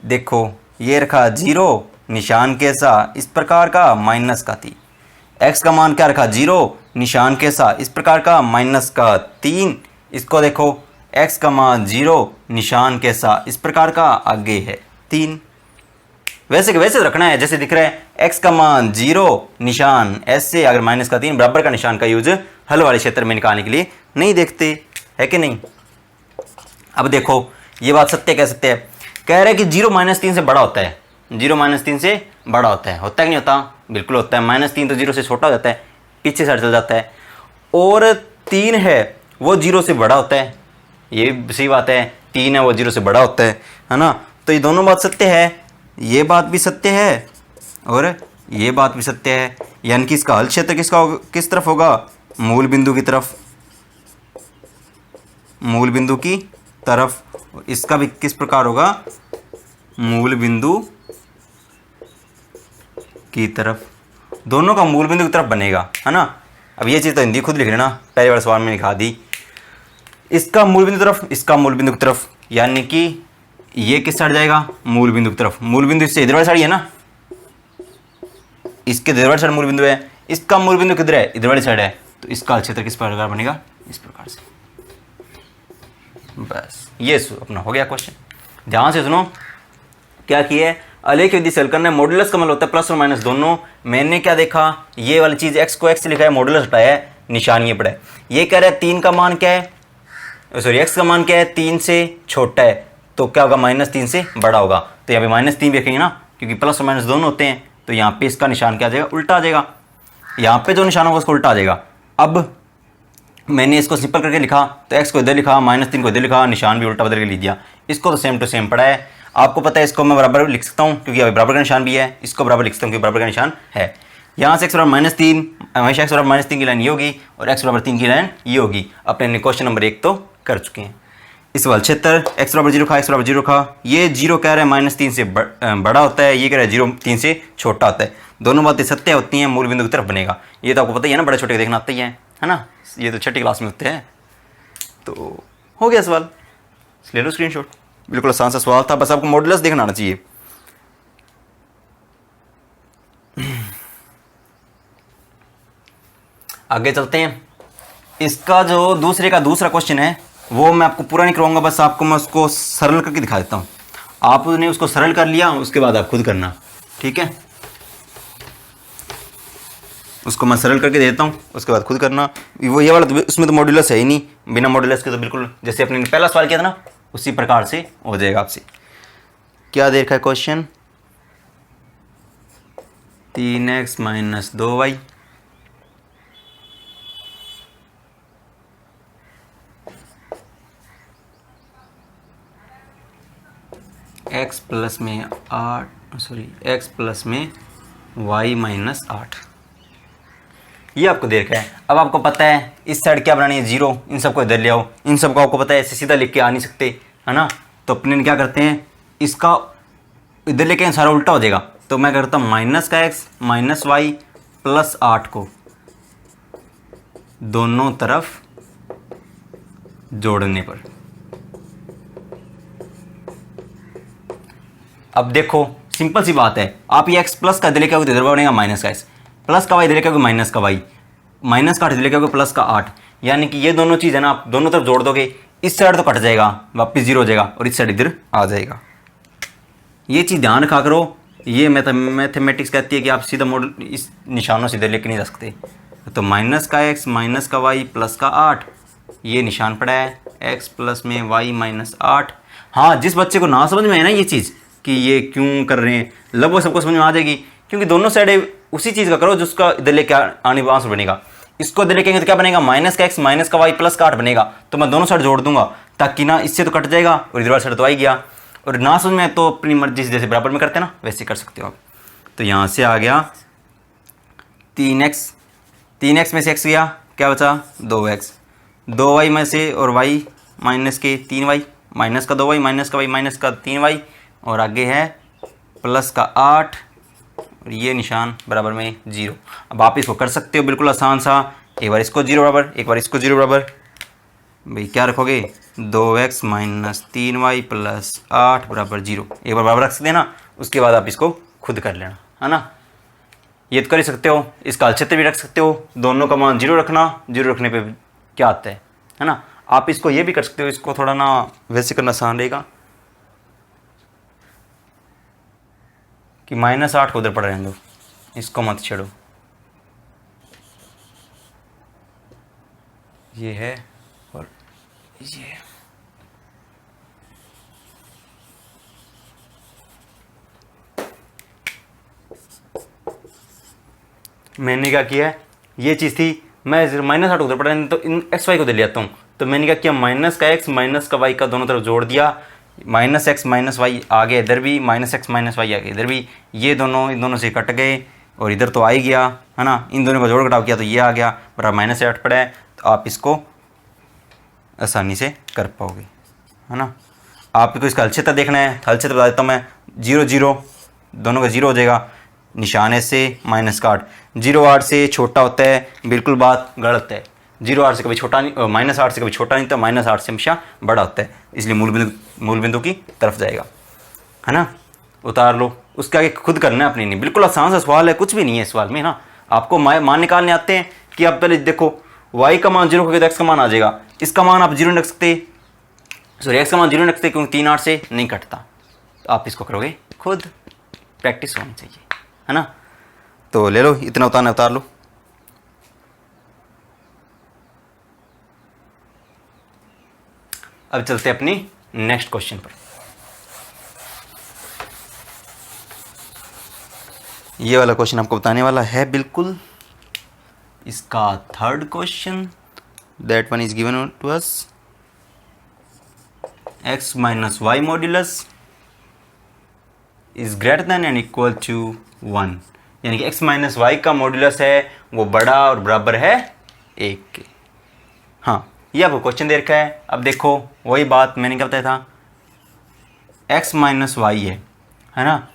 देखो ये रखा 0, निशान कैसा, इस प्रकार का, माइनस का 3। x का मान क्या रखा 0 निशान कैसा इस प्रकार का माइनस का 3, इसको देखो x का मान 0 निशान कैसा इस प्रकार का आगे है 3। वैसे के वैसे रखना है जैसे दिख रहा है x का मान 0 निशान ऐसे अगर माइनस का 3 बराबर का निशान का यूज हल वाले क्षेत्र में निकालने के लिए नहीं देखते है कि नहीं। अब देखो ये बात सत्य कह सकते हैं, कह रहे हैं कि 0 -3 से बड़ा होता है, 0 -3 से बड़ा होता है कि नहीं होता, बिल्कुल होता है। -3 तो 0 से छोटा हो जाता है, पीछे साइड चल जाता है, और 3 है वो 0 से बड़ा होता है, ये सही बात है, 3 है वो 0 से बड़ा होता है ना। तो ये दोनों बात सत्य है, ये बात भी सत्य है और ये बात भी सत्य है, यानी कि इसका हल क्षेत्र किस तरफ होगा, मूल बिंदु की तरफ, मूल बिंदु की तरफ। इसका भी किस प्रकार होगा, मूल बिंदु की तरफ, दोनों का मूल बिंदु की तरफ बनेगा है ना। अब ये चीज़ तो हिंदी खुद लिख लेना, पहले वाले सवाल में लिखा दी, इसका मूल बिंदु की तरफ, इसका मूल बिंदु की तरफ, यानी कि ये किस साइड जाएगा, मूल बिंदु की तरफ। मूल बिंदु इससे इधर वाली साइड है ना, इसके इधर वाली साइड मूल बिंदु है, इसका मूल बिंदु किधर है, इधर वाली साइड है, तो इसका क्षेत्र किस प्रकार बनेगा, इस प्रकार से। बस ये अपना हो गया क्वेश्चन। ध्यान से सुनो क्या किया है, आलेख विधि से हल करना है। मॉडुलस का मतलब होता है प्लस और माइनस दोनों। मैंने क्या देखा, ये वाली चीज़ x को x से लिखा है, मॉडुलस हटाया है, निशान ये पड़ा है। ये कह रहा है 3 का मान क्या है, सॉरी x का मान क्या है, 3 से छोटा है, तो क्या होगा, -3 से बड़ा होगा। तो यहाँ पे -3 भी रखेंगे ना, क्योंकि प्लस और माइनस दोनों होते हैं, तो यहाँ पे इसका निशान क्या आ जाएगा, उल्टा आ जाएगा। यहाँ पे जो निशान होगा उसको उल्टा आ जाएगा। अब मैंने इसको सिंपल करके लिखा, तो x को इधर लिखा, -3 को इधर लिखा, निशान भी उल्टा बदल के लिख दिया। इसको तो सेम टू सेम पड़ा है, आपको पता है इसको मैं बराबर लिख सकता हूँ क्योंकि अभी बराबर का निशान भी है, इसको बराबर लिख सकता हूँ क्योंकि बराबर का निशान है। यहाँ से x बराबर -3, हमेशा x बराबर -3 की लाइन ये होगी और x बराबर 3 की लाइन ये होगी। अपने क्वेश्चन नंबर 1 तो कर चुके हैं। इस वाले क्षेत्र x बराबर 0 खा, x बराबर 0 खा, ये 0 कह रहा है -3 से बड़ा होता है, ये कह रहा है 0 3 से छोटा होता है। दोनों बातें सत्य होती हैं, मूल बिंदु की तरफ बनेगा। ये तो आपको पता ही है ना, बड़े छोटे को देखना आता ही है ना, ये तो 6ठी क्लास में होते हैं। तो हो गया सवाल, ले लो स्क्रीनशॉट, बिल्कुल आसान सा सवाल था, बस आपको मॉडुलस देखना आना चाहिए। आगे चलते हैं। इसका जो दूसरा क्वेश्चन है वो मैं आपको पूरा नहीं करवाऊंगा, बस आपको मैं उसको सरल करके दिखा देता हूँ। आपने उसको सरल कर लिया, उसके बाद आप खुद करना, ठीक है। उसको मैं सरल करके देता हूँ, उसके बाद खुद करना। वो ये वाला तो उसमें तो मॉडुलस है ही नहीं, बिना मॉडुलस के तो बिल्कुल जैसे अपने पहला सवाल किया था ना उसी प्रकार से हो जाएगा आपसे। क्या दे रखा है question, 3x - 2y x plus में 8 सॉरी x प्लस में y - 8, ये आपको दे रखा है। अब आपको पता है इस साइड क्या बनानी है, 0, इन सबको इधर ले आओ, इन सबको आपको पता है ऐसे सीधा लिख के आ नहीं सकते है ना। तो अपने क्या करते हैं, इसका इधर लेके सारा उल्टा हो जाएगा, तो मैं करता हूँ -x - y + 8 को दोनों तरफ जोड़ने पर। अब देखो सिंपल सी बात है, आप ये x प्लस का इधर लेके आओगे तो इधर बनेगा माइनस का x, प्लस का y इधर लेके आओगे माइनस का y, माइनस का 8 इधर लेके आओगे प्लस का 8, यानी कि ये दोनों चीज़ है ना, आप दोनों तरफ जोड़ दोगे, इस साइड तो कट जाएगा, वापस 0 हो जाएगा, और इस साइड इधर आ जाएगा। ये चीज़ ध्यान रखा करो, ये मैथमेटिक्स कहती है कि आप सीधा मॉडल इस निशानों से इधर लेके नहीं जा सकते। तो माइनस का x माइनस का y प्लस का 8, ये निशान पड़ा है, x प्लस में y - 8। हाँ, जिस बच्चे को ना समझ में है ना ये चीज़ कि ये क्यों कर रहे हैं, लगभग सबको समझ में आ जाएगी, क्योंकि दोनों साइड उसी चीज़ का करो जिसका इधर लेके आने आंसर बनेगा। इसको इधर लेके तो क्या बनेगा, माइनस का x माइनस का y प्लस का 8 बनेगा। तो मैं दोनों साइड जोड़ दूंगा ताकि ना इससे तो कट जाएगा और इधर वाली साइड तो आ ही गया। और ना समझ में तो अपनी मर्जी से जैसे बराबर में करते हैं ना वैसे कर सकते हो आप। तो यहाँ से आ गया 3x में से x गया, क्या बचा 2x, 2y में से और y माइनस के 3y, माइनस का 2y माइनस का y माइनस का 3y, और आगे है प्लस का 8 और ये निशान बराबर में 0। अब आप इसको कर सकते हो बिल्कुल आसान सा, एक बार इसको 0 बराबर, एक बार इसको 0 बराबर, भाई क्या रखोगे 2x - 3y + 8 बराबर 0, एक बार बराबर रख सकते हैं ना, उसके बाद आप इसको खुद कर लेना है ना। ये तो कर ही सकते हो, इसका अलक्षेत्र भी रख सकते हो, दोनों का मान 0 रखना, 0 रखने पे क्या आता है ना। आप इसको ये भी कर सकते हो, इसको थोड़ा ना वैसे करना आसान रहेगा कि -8 को उधर पड़ रहने दो, इसको मत छेड़ो, ये है और ये है। मैंने क्या किया है, ये चीज़ थी, मैं -8 उधर पड़ा तो इन एक्स वाई को दे लिया हूँ, तो मैंने क्या किया, माइनस का एक्स माइनस का वाई का दोनों तरफ जोड़ दिया, -x -y आ गया इधर भी, -x -y आ गया इधर भी, ये दोनों इन दोनों से कट गए और इधर तो आ ही गया है ना, इन दोनों का जोड़ घटाव किया तो ये आ गया बराबर -8 पड़ा है। तो आप इसको आसानी से कर पाओगे है ना। आपको इसका हलक्षेत्र देखना है, हलक्षेत्र बता देता हूँ मैं, 0 0 दोनों का 0 हो जाएगा, निशान ऐसे -8, 0 8 से छोटा होता है, बिल्कुल बात गलत है, 0 8 से कभी छोटा नहीं, -8 से कभी छोटा नहीं, तो -8 से हमेशा बड़ा होता है, इसलिए मूल बिंदु की तरफ जाएगा है ना। उतार लो, उसके आगे खुद करना है अपनी, नहीं बिल्कुल आसान सा सवाल है, कुछ भी नहीं है सवाल में ना। आपको मान निकालने आते हैं कि आप पहले देखो y का मान 0 होगा तो x का मान आ जाएगा, इसका मान आप 0 नहीं रख सकते, सॉरी x का मान 0 नहीं रख सकते क्योंकि 3 8 से नहीं कटता, तो आप इसको करोगे खुद, प्रैक्टिस होनी चाहिए है ना। तो ले लो, इतना उतारना उतार लो। अब चलते हैं अपनी नेक्स्ट क्वेश्चन पर। ये वाला क्वेश्चन आपको बताने वाला है बिल्कुल इसका third question, that one is given to us, x minus y modulus is greater than and equal to 1, यानी कि x माइनस वाई का मॉड्यूलस है वो बड़ा और बराबर है 1 के। हाँ, ये आपको क्वेश्चन दे रखा है। अब देखो वही बात मैंने क्या बताया था, x माइनस वाई है ना,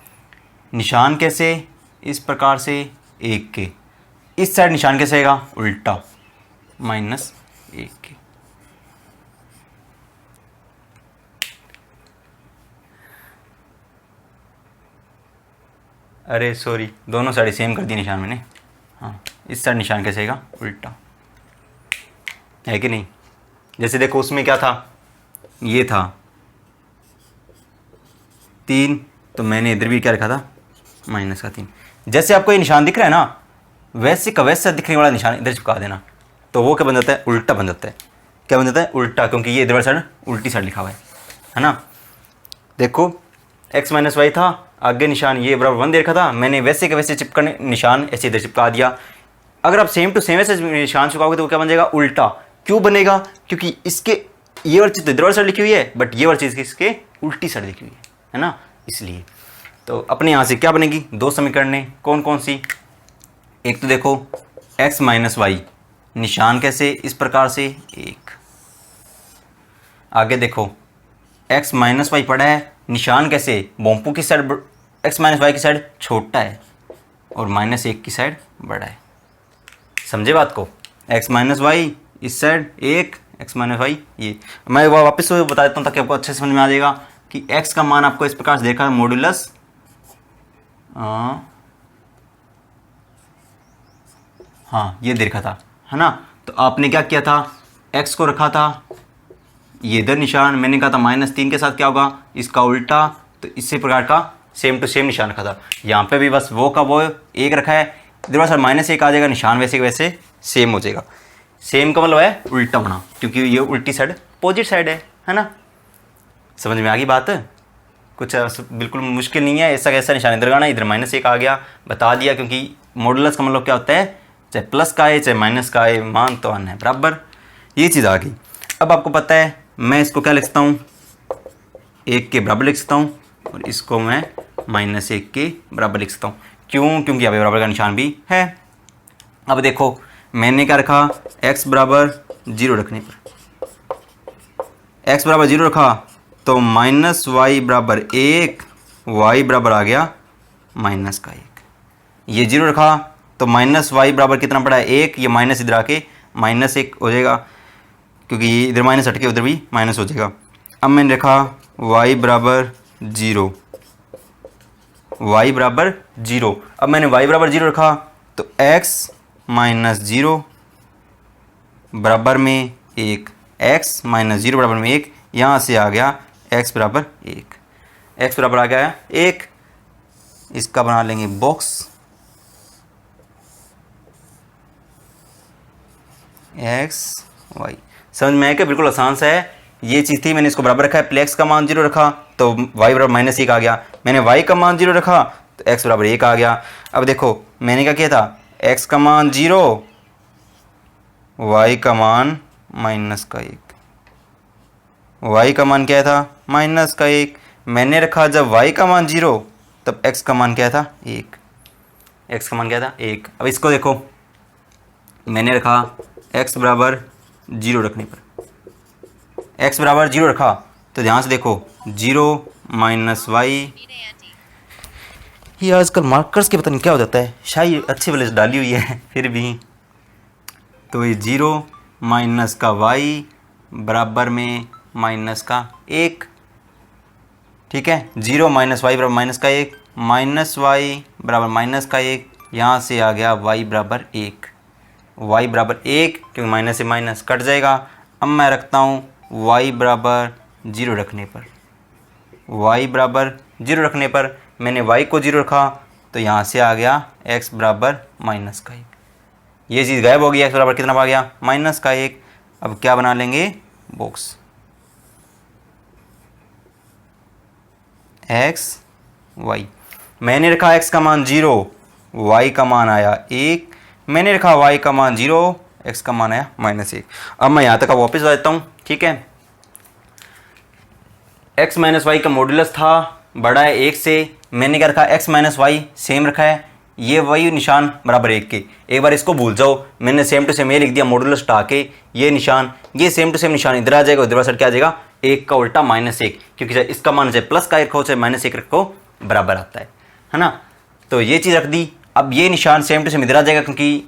निशान कैसे, इस प्रकार से 1 के, इस साइड निशान कैसे आएगा, उल्टा -1 के। अरे सॉरी, दोनों साइड सेम कर दी निशान मैंने। हाँ, इस साइड निशान कैसे आएगा, उल्टा, है कि नहीं। जैसे देखो उसमें क्या था, ये था 3, तो मैंने इधर भी क्या लिखा था, -3। जैसे आपको ये निशान दिख रहा है ना, वैसे का वैसा दिखने वाला निशान इधर चिपका देना, तो वो क्या बन जाता है, उल्टा बन जाता है। क्या बन जाता है, उल्टा, क्योंकि ये इधर वाली साइड उल्टी साइड लिखा हुआ है ना। देखो x माइनस वाई था, आगे निशान ये बराबर 1 दे रखा था, मैंने वैसे के वैसे चिपकने निशान ऐसे इधर चिपका दिया। अगर आप सेम टू सेम वैसे निशान चिपकाओगे तो वो क्या बन जाएगा, उल्टा। क्यों बनेगा, क्योंकि इसके ये वाली चीज़ इधर वाली साइड लिखी हुई है, बट ये वाली चीज़ इसके उल्टी साइड लिखी हुई है ना, इसलिए। तो अपने यहाँ से क्या बनेगी, 2 समीकरण, कौन कौन सी, एक तो देखो x माइनस वाई, निशान कैसे, इस प्रकार से 1, आगे देखो x माइनस वाई पड़ा है, निशान कैसे, बोम्पू की साइड x माइनस वाई की साइड छोटा है और -1 की साइड बड़ा है, समझे बात को। x माइनस वाई इस साइड 1, x माइनस वाई ये। मैं वापस बता देता हूँ ताकि आपको अच्छे से समझ में आ जाएगा कि x का मान आपको इस प्रकार से देखा है, मॉड्यूलस हाँ ये दे रखा था है ना। तो आपने क्या किया था, x को रखा था ये इधर निशान, मैंने कहा था -3 के साथ क्या होगा, इसका उल्टा, तो इसी प्रकार का सेम टू सेम निशान रखा था। यहाँ पे भी बस वो का वो 1 रखा है, इधर सर -1 आ जाएगा, निशान वैसे के वैसे सेम हो जाएगा। सेम का मतलब है उल्टा होना, क्योंकि ये उल्टी साइड अपोजिट साइड है ना। समझ में आ गई बात, कुछ बिल्कुल मुश्किल नहीं है। ऐसा कैसा निशान इधर लगाना, इधर -1 आ गया, बता दिया, क्योंकि मॉडुलस का मतलब क्या होता है, चाहे प्लस का है चाहे माइनस का है, मान तो आना है बराबर, ये चीज़ आ गई। अब आपको पता है मैं इसको क्या लिखता हूँ, 1 के बराबर लिख सकता हूँ, और इसको मैं -1 के बराबर लिख सकता हूँ। क्यों, क्योंकि यहाँ पे बराबर का निशान भी है। अब देखो मैंने क्या रखा, x बराबर 0 रखने पर, x बराबर 0 रखा तो -y बराबर 1, y बराबर आ गया -1। ये 0 रखा तो -y बराबर कितना पड़ा है, 1, ये माइनस इधर आके -1 हो जाएगा, क्योंकि इधर माइनस हट के उधर भी माइनस हो जाएगा। अब मैंने रखा y बराबर 0, y बराबर 0। अब मैंने y बराबर 0 रखा तो x माइनस जीरो बराबर में एक, x माइनस जीरो बराबर में एक, यहाँ से आ गया x बराबर एक, x बराबर आ गया एक। इसका बना लेंगे बॉक्स, x y। समझ में आया क्या? बिल्कुल आसान सा है। ये चीज़ थी, मैंने इसको बराबर रखा है, पहले x का मान जीरो रखा तो y बराबर माइनस एक आ गया, मैंने y का मान जीरो रखा तो x बराबर एक आ गया। अब देखो मैंने क्या किया था, x का मान जीरो, y का मान माइनस का एक, y का मान क्या था, माइनस का एक। मैंने रखा जब y का मान जीरो तब x का मान क्या था, एक, x का मान क्या था, एक। अब इसको देखो, मैंने रखा x बराबर जीरो रखने पर, x बराबर जीरो रखा तो ध्यान से देखो, जीरो माइनस वाई, ये आजकल मार्कर्स के पता नहीं क्या हो जाता है, शायद अच्छी वाले डाली हुई है फिर भी। तो ये जीरो माइनस का y बराबर में माइनस का एक, ठीक है। जीरो माइनस वाई बराबर माइनस का एक, माइनस वाई बराबर माइनस का एक, यहाँ से आ गया y बराबर एक, y बराबर एक, क्योंकि माइनस से माइनस कट जाएगा। अब मैं रखता हूँ y बराबर जीरो रखने पर, y बराबर जीरो रखने पर मैंने y को जीरो रखा तो यहाँ से आ गया x बराबर माइनस का एक, ये चीज़ गायब हो गई, x बराबर कितना आ गया, माइनस का एक। अब क्या बना लेंगे, बॉक्स, x y। मैंने रखा x का मान जीरो, y का मान आया एक, मैंने रखा y का मान जीरो, x का मान आया माइनस एक। अब मैं यहाँ तक वापस आ जाता हूँ, ठीक है। x माइनस वाई का मॉडुलस था बड़ा है एक से, मैंने क्या रखा, x माइनस वाई सेम रखा है, ये वही निशान बराबर एक के। एक बार इसको भूल जाओ, मैंने सेम टू सेम ये लिख दिया मॉडुलस हटा के, ये निशान, ये सेम टू सेम निशान इधर आ जाएगा, उधर साइड क्या आ जाएगा, एक का उल्टा माइनस एक, क्योंकि चाहे इसका मान चाहे प्लस का एक रखो चाहे माइनस एक रखो बराबर आता है ना। तो ये चीज़ रख दी। अब ये निशान सेम टू सेम इधर आ जाएगा, क्योंकि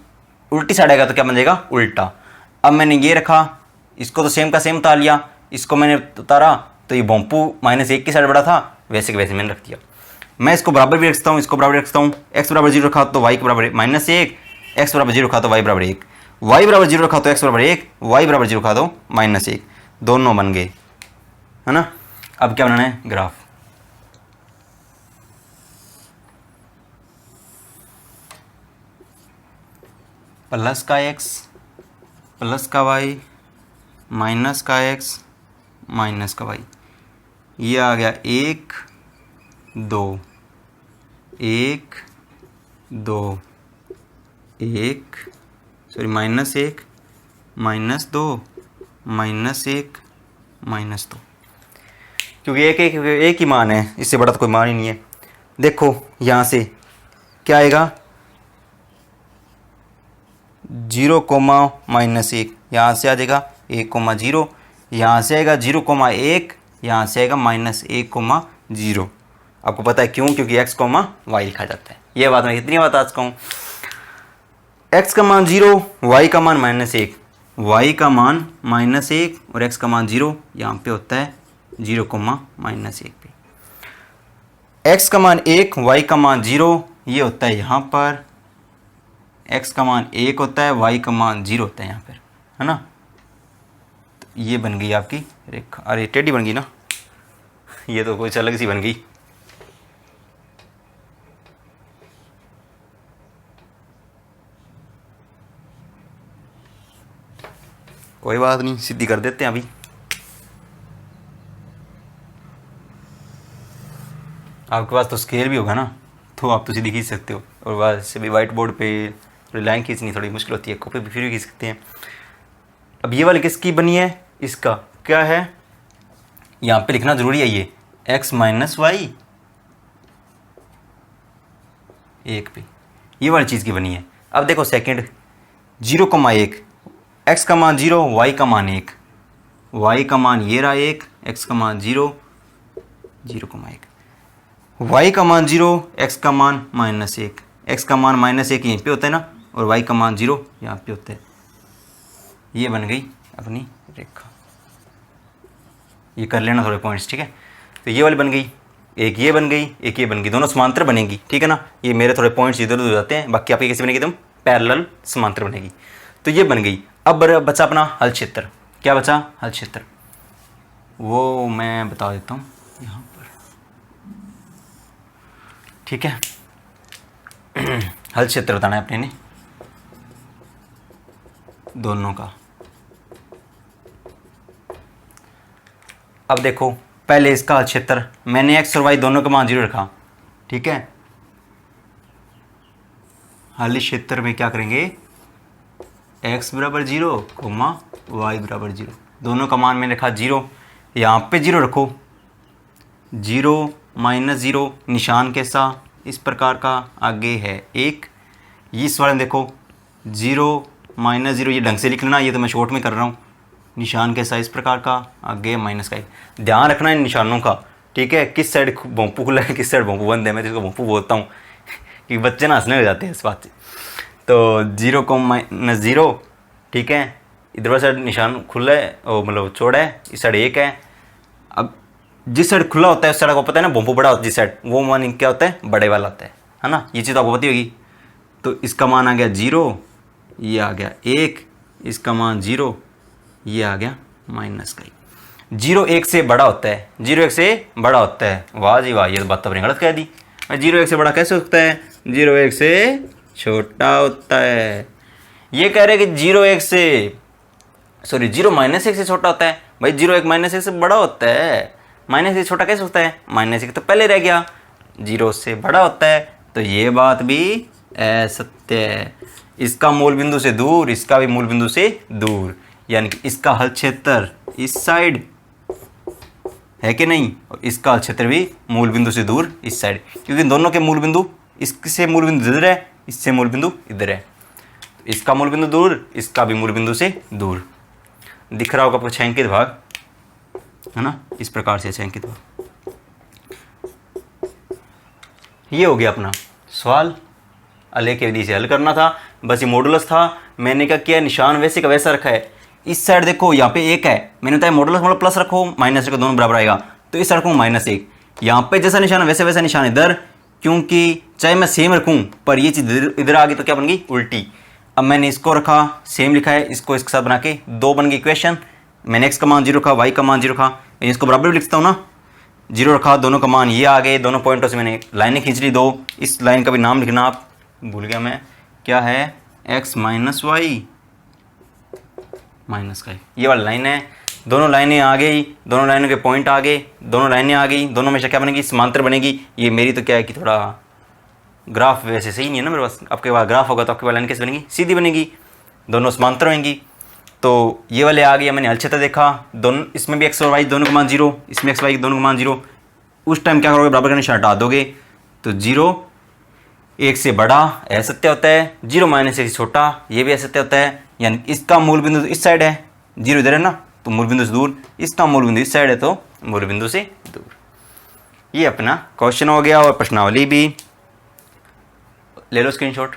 उल्टी साइड आएगा तो क्या बन जाएगा, उल्टा। अब मैंने ये रखा, इसको तो सेम का सेम उतार लिया, इसको मैंने उतारा तो ये बोम्पू माइनस एक की साइड बड़ा था, वैसे के वैसे मैंने रख दिया। मैं इसको बराबर भी रखता हूँ, इसको बराबर रखता हूँ, x बराबर जीरो रखा तो y के बराबर माइनस एक, x बराबर जीरो रखा तो y बराबर एक, y बराबर जीरो रखा तो x बराबर एक, y बराबर जीरो रखा तो माइनस एक, दोनों बन गए, है ना। अब क्या बनाना है, ग्राफ। प्लस का x प्लस का y माइनस का x माइनस का y, ये आ गया एक दो, एक दो, एक, सॉरी माइनस एक, माइनस दो, माइनस एक, माइनस दो, क्योंकि एक ही मान है, इससे बड़ा तो कोई मान ही नहीं है। देखो यहाँ से क्या आएगा, जीरो कोमा माइनस एक, यहाँ से आ जाएगा एक कोमा जीरो, यहाँ से आएगा जीरो कोमा एक, यहाँ से आएगा माइनस एक कोमा जीरो। आपको पता है क्यों, क्योंकि x कोमा y लिखा जाता है। ये बात मैं कितनी बात आज कहूँ, x का मान जीरो, y का मान माइनस एक, y का मान माइनस एक और x का मान जीरो, यहाँ पे होता है जीरो कोमा माइनस एक पे। x का मान एक, y का मान जीरो, ये होता है यहाँ पर, x का मान एक होता है, y का मान जीरो होता है यहाँ पर, है ना। तो ये बन गई आपकी रेखा, अरे टेढ़ी बन गई ना, ये तो कुछ अलग सी बन गई। कोई बात नहीं, सीधी कर देते हैं अभी। आपके पास तो स्केल भी होगा ना, तो आप तो सीधी खींच सकते हो, और वैसे भी वाइट बोर्ड पे लाइन खींचनी थोड़ी मुश्किल होती है, कॉपी पे फिर भी खींच सकते हैं। अब ये वाली किसकी बनी है, इसका क्या है, यहाँ पे लिखना ज़रूरी है, ये x माइनस वाई एक पे, ये वाली चीज़ की बनी है। अब देखो सेकंड, जीरो कोमा एक, x का मान जीरो, y का मान एक, y का मान ये रहा एक, x का मान जीरो, जीरो कोमा एक, y का मान जीरो, x का मान माइनस एक, x का मान माइनस एक यहीं पे होता है ना, और y का मान जीरो यहाँ पे होता है। ये बन गई अपनी रेखा, ये कर लेना थोड़े पॉइंट्स, ठीक है। तो ये वाली बन गई। एक ये बन गई, एक ये बन गई, दोनों समांतर बनेगी, ठीक है ना। ये मेरे थोड़े पॉइंट्स इधर उधर हो जाते हैं, बाकी आपकी कैसे बनेगी एकदम पैरेलल समांतर बनेगी। तो ये बन गई। अब बचा अपना हल क्षेत्र। क्या बचा? हल क्षेत्र। वो मैं बता देता हूँ यहाँ पर, ठीक है। हल क्षेत्र बताना है अपने ने दोनों का। अब देखो पहले इसका हल क्षेत्र, मैंने एक्स और वाई दोनों का मान 0 रखा, ठीक है। हल क्षेत्र में क्या करेंगे, x बराबर 0 कोमा y बराबर 0, दोनों का मान मैंने रखा 0। यहाँ पे 0 रखो, 0 माइनस 0, निशान कैसा इस प्रकार का, आगे है 1। इस वाले में देखो 0 माइनस 0, ये ढंग से लिख लेना, ये तो मैं शॉर्ट में कर रहा हूँ। निशान कैसा इस प्रकार का, आगे माइनस का 1। ध्यान रखना इन निशानों का, ठीक है। किस साइड भोंपू खुला है, किस साइड भोंपू बंद है, मैं जिसको भोंपू बोलता हूँ कि बच्चे ना हंसने हो जाते हैं इस बात से। तो 0 को माइनस 0, ठीक है। इधर वाला साइड निशान खुला है, और मतलब चौड़ा है, इस साइड 1 है। अब जिस साइड खुला होता है उस साइड आपको पता है ना, भोंपू बड़ा होता है जिस साइड, वो मान क्या होता है, बड़े वाला होता है ना। ये चीज़ आपको पता होगी। तो इसका मान आ गया 0, ये आ गया 1, इसका मान 0, ये आ गया माइनस का 1। 0 1 से बड़ा होता है, 0 1 से बड़ा होता है। वाह जी वाह, ये तो बात तो अपनी गलत कह दी। 0 1 से बड़ा कैसे होता है, 0 1 से छोटा होता है। ये कह रहे हैं कि 0 1 से, सॉरी 0 माइनस 1 से छोटा होता है। भाई 0 1 माइनस 1 से बड़ा होता है, माइनस 1 छोटा कैसे होता है, माइनस 1 तो पहले रह गया, 0 से बड़ा होता है। तो ये बात भी असत्य है। इसका मूल बिंदु से दूर, इसका भी मूल बिंदु से दूर, यानी कि इसका हल क्षेत्र इस साइड है कि नहीं, और इसका हल क्षेत्र भी मूल बिंदु से दूर इस साइड, क्योंकि दोनों के मूल बिंदु, इससे मूल बिंदु इधर है, इससे मूल बिंदु इधर है। तो इसका मूल बिंदु दूर, इसका भी मूल बिंदु से दूर। दिख रहा होगा आपको छायांकित भाग, है ना, इस प्रकार से छायांकित भाग। ये हो गया अपना सवाल, अलेख विधि से हल करना था, बस ये मॉडुलस था। मैंने क्या किया, निशान वैसे का वैसा रखा है। इस साइड देखो यहाँ पे 1 है, मैंने बताया मॉडुलस मतलब प्लस रखो माइनस रखो, दोनों बराबर आएगा। तो इस साइड रखूँ -1, यहाँ पे जैसा निशान है वैसे वैसा निशान इधर, क्योंकि चाहे मैं सेम रखूँ पर ये चीज़ इधर आ गई तो क्या बन गई, उल्टी। अब मैंने इसको रखा, सेम लिखा है, इसको इसके साथ बना के 2 बन गई इक्वेशन। मैंने x का मान 0 रखा, y का मान 0 रखा, इसको बराबर भी लिखता हूँ ना, 0 रखा, दोनों का मान ये आ गए। दोनों पॉइंटों से मैंने लाइनें खींच ली 2। इस लाइन का भी नाम लिखना, आप भूल गया मैं, क्या है, x माइनस वाई माइनस का, ये वाली लाइन है। दोनों लाइनें आ गई, दोनों लाइनों के पॉइंट आ गए, दोनों लाइनें आ गई, दोनों में से क्या बनेगी, समांतर बनेगी। ये मेरी तो क्या है कि थोड़ा ग्राफ वैसे सही नहीं है ना मेरे पास, आपके पास ग्राफ होगा तो आपके पास लाइन कैसे बनेगी, सीधी बनेगी, दोनों समांतर होंगी। तो ये वाले आ गया, मैंने हल क्षेत्र देखा, दोनों इसमें भी x और y दोनों का मान 0, इसमें x y दोनों का मान 0। उस टाइम क्या करोगे, बराबर का निशान हटा दोगे, तो 0 1 से बड़ा असत्य होता है, 0 माइनस 1 से छोटा ये भी असत्य होता है। यानी इसका मूल बिंदु इस साइड है, 0 इधर है ना, तो मूल बिंदु से दूर, इसका मूल बिंदु इस साइड है तो मूल बिंदु से दूर। ये अपना क्वेश्चन हो गया, और प्रश्नावली भी ले लो स्क्रीनशॉट,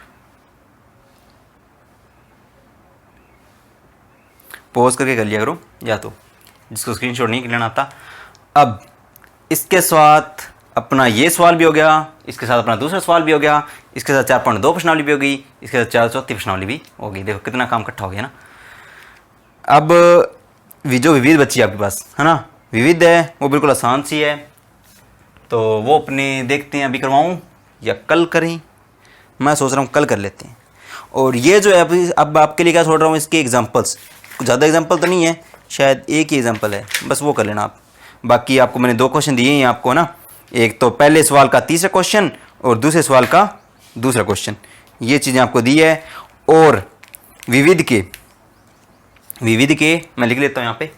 पॉज करके कर लिया करो, या तो जिसको स्क्रीनशॉट नहीं लेना आता। अब इसके साथ अपना ये सवाल भी हो गया, इसके साथ अपना दूसरा सवाल भी हो गया, इसके साथ 4.2 प्रश्नावली भी हो गई, इसके साथ 4 चौथी प्रश्नावली भी हो गई। देखो कितना काम इकट्ठा हो गया ना। अब जो विविध बच्ची आपके पास है ना, विविध है, वो बिल्कुल आसान सी है, तो वो अपने देखते हैं अभी करवाऊँ या कल करें। मैं सोच रहा हूँ कल कर लेते हैं। और ये जो है अभी अब आपके लिए क्या छोड़ रहा हूँ, इसके एग्जाम्पल्स, ज़्यादा एग्जाम्पल तो नहीं है, शायद एक ही एग्जाम्पल है, बस वो कर लेना आप। बाकी आपको मैंने 2 क्वेश्चन दिए हैं आपको ना, एक तो पहले सवाल का तीसरा क्वेश्चन और दूसरे सवाल का दूसरा क्वेश्चन, ये चीज़ें आपको दी है। और विविध के मैं लिख लेता हूँ यहाँ पे,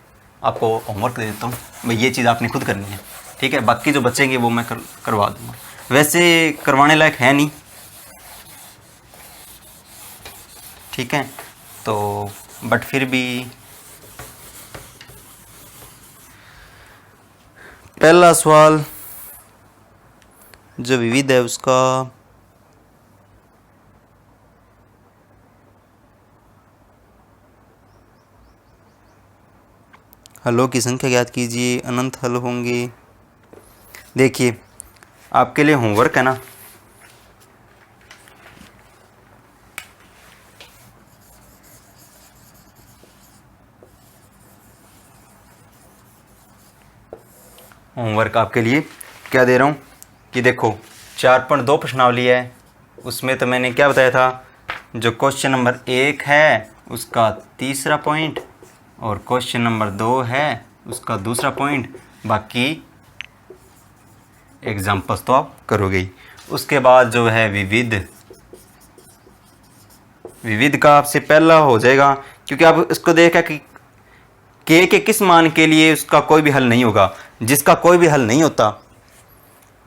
आपको होमवर्क दे देता हूँ भाई, ये चीज़ आपने खुद करनी है, ठीक है। बाकी जो बचेंगे वो मैं करवा दूँगा, वैसे करवाने लायक है नहीं, ठीक है। तो बट फिर भी पहला सवाल जो विविध है उसका हलों की संख्या ज्ञात कीजिए, अनंत हल होंगे। देखिए आपके लिए होमवर्क है ना, होमवर्क आपके लिए क्या दे रहा हूँ कि देखो 4.2 प्रश्नावली है, उसमें तो मैंने क्या बताया था, जो क्वेश्चन नंबर 1 है उसका तीसरा पॉइंट और क्वेश्चन नंबर 2 है उसका दूसरा पॉइंट, बाकी एग्जाम्पल्स तो आप करोगे ही। उसके बाद जो है विविध का आपसे पहला हो जाएगा, क्योंकि आप इसको देखा कि के किस मान के लिए उसका कोई भी हल नहीं होगा, जिसका कोई भी हल नहीं होता,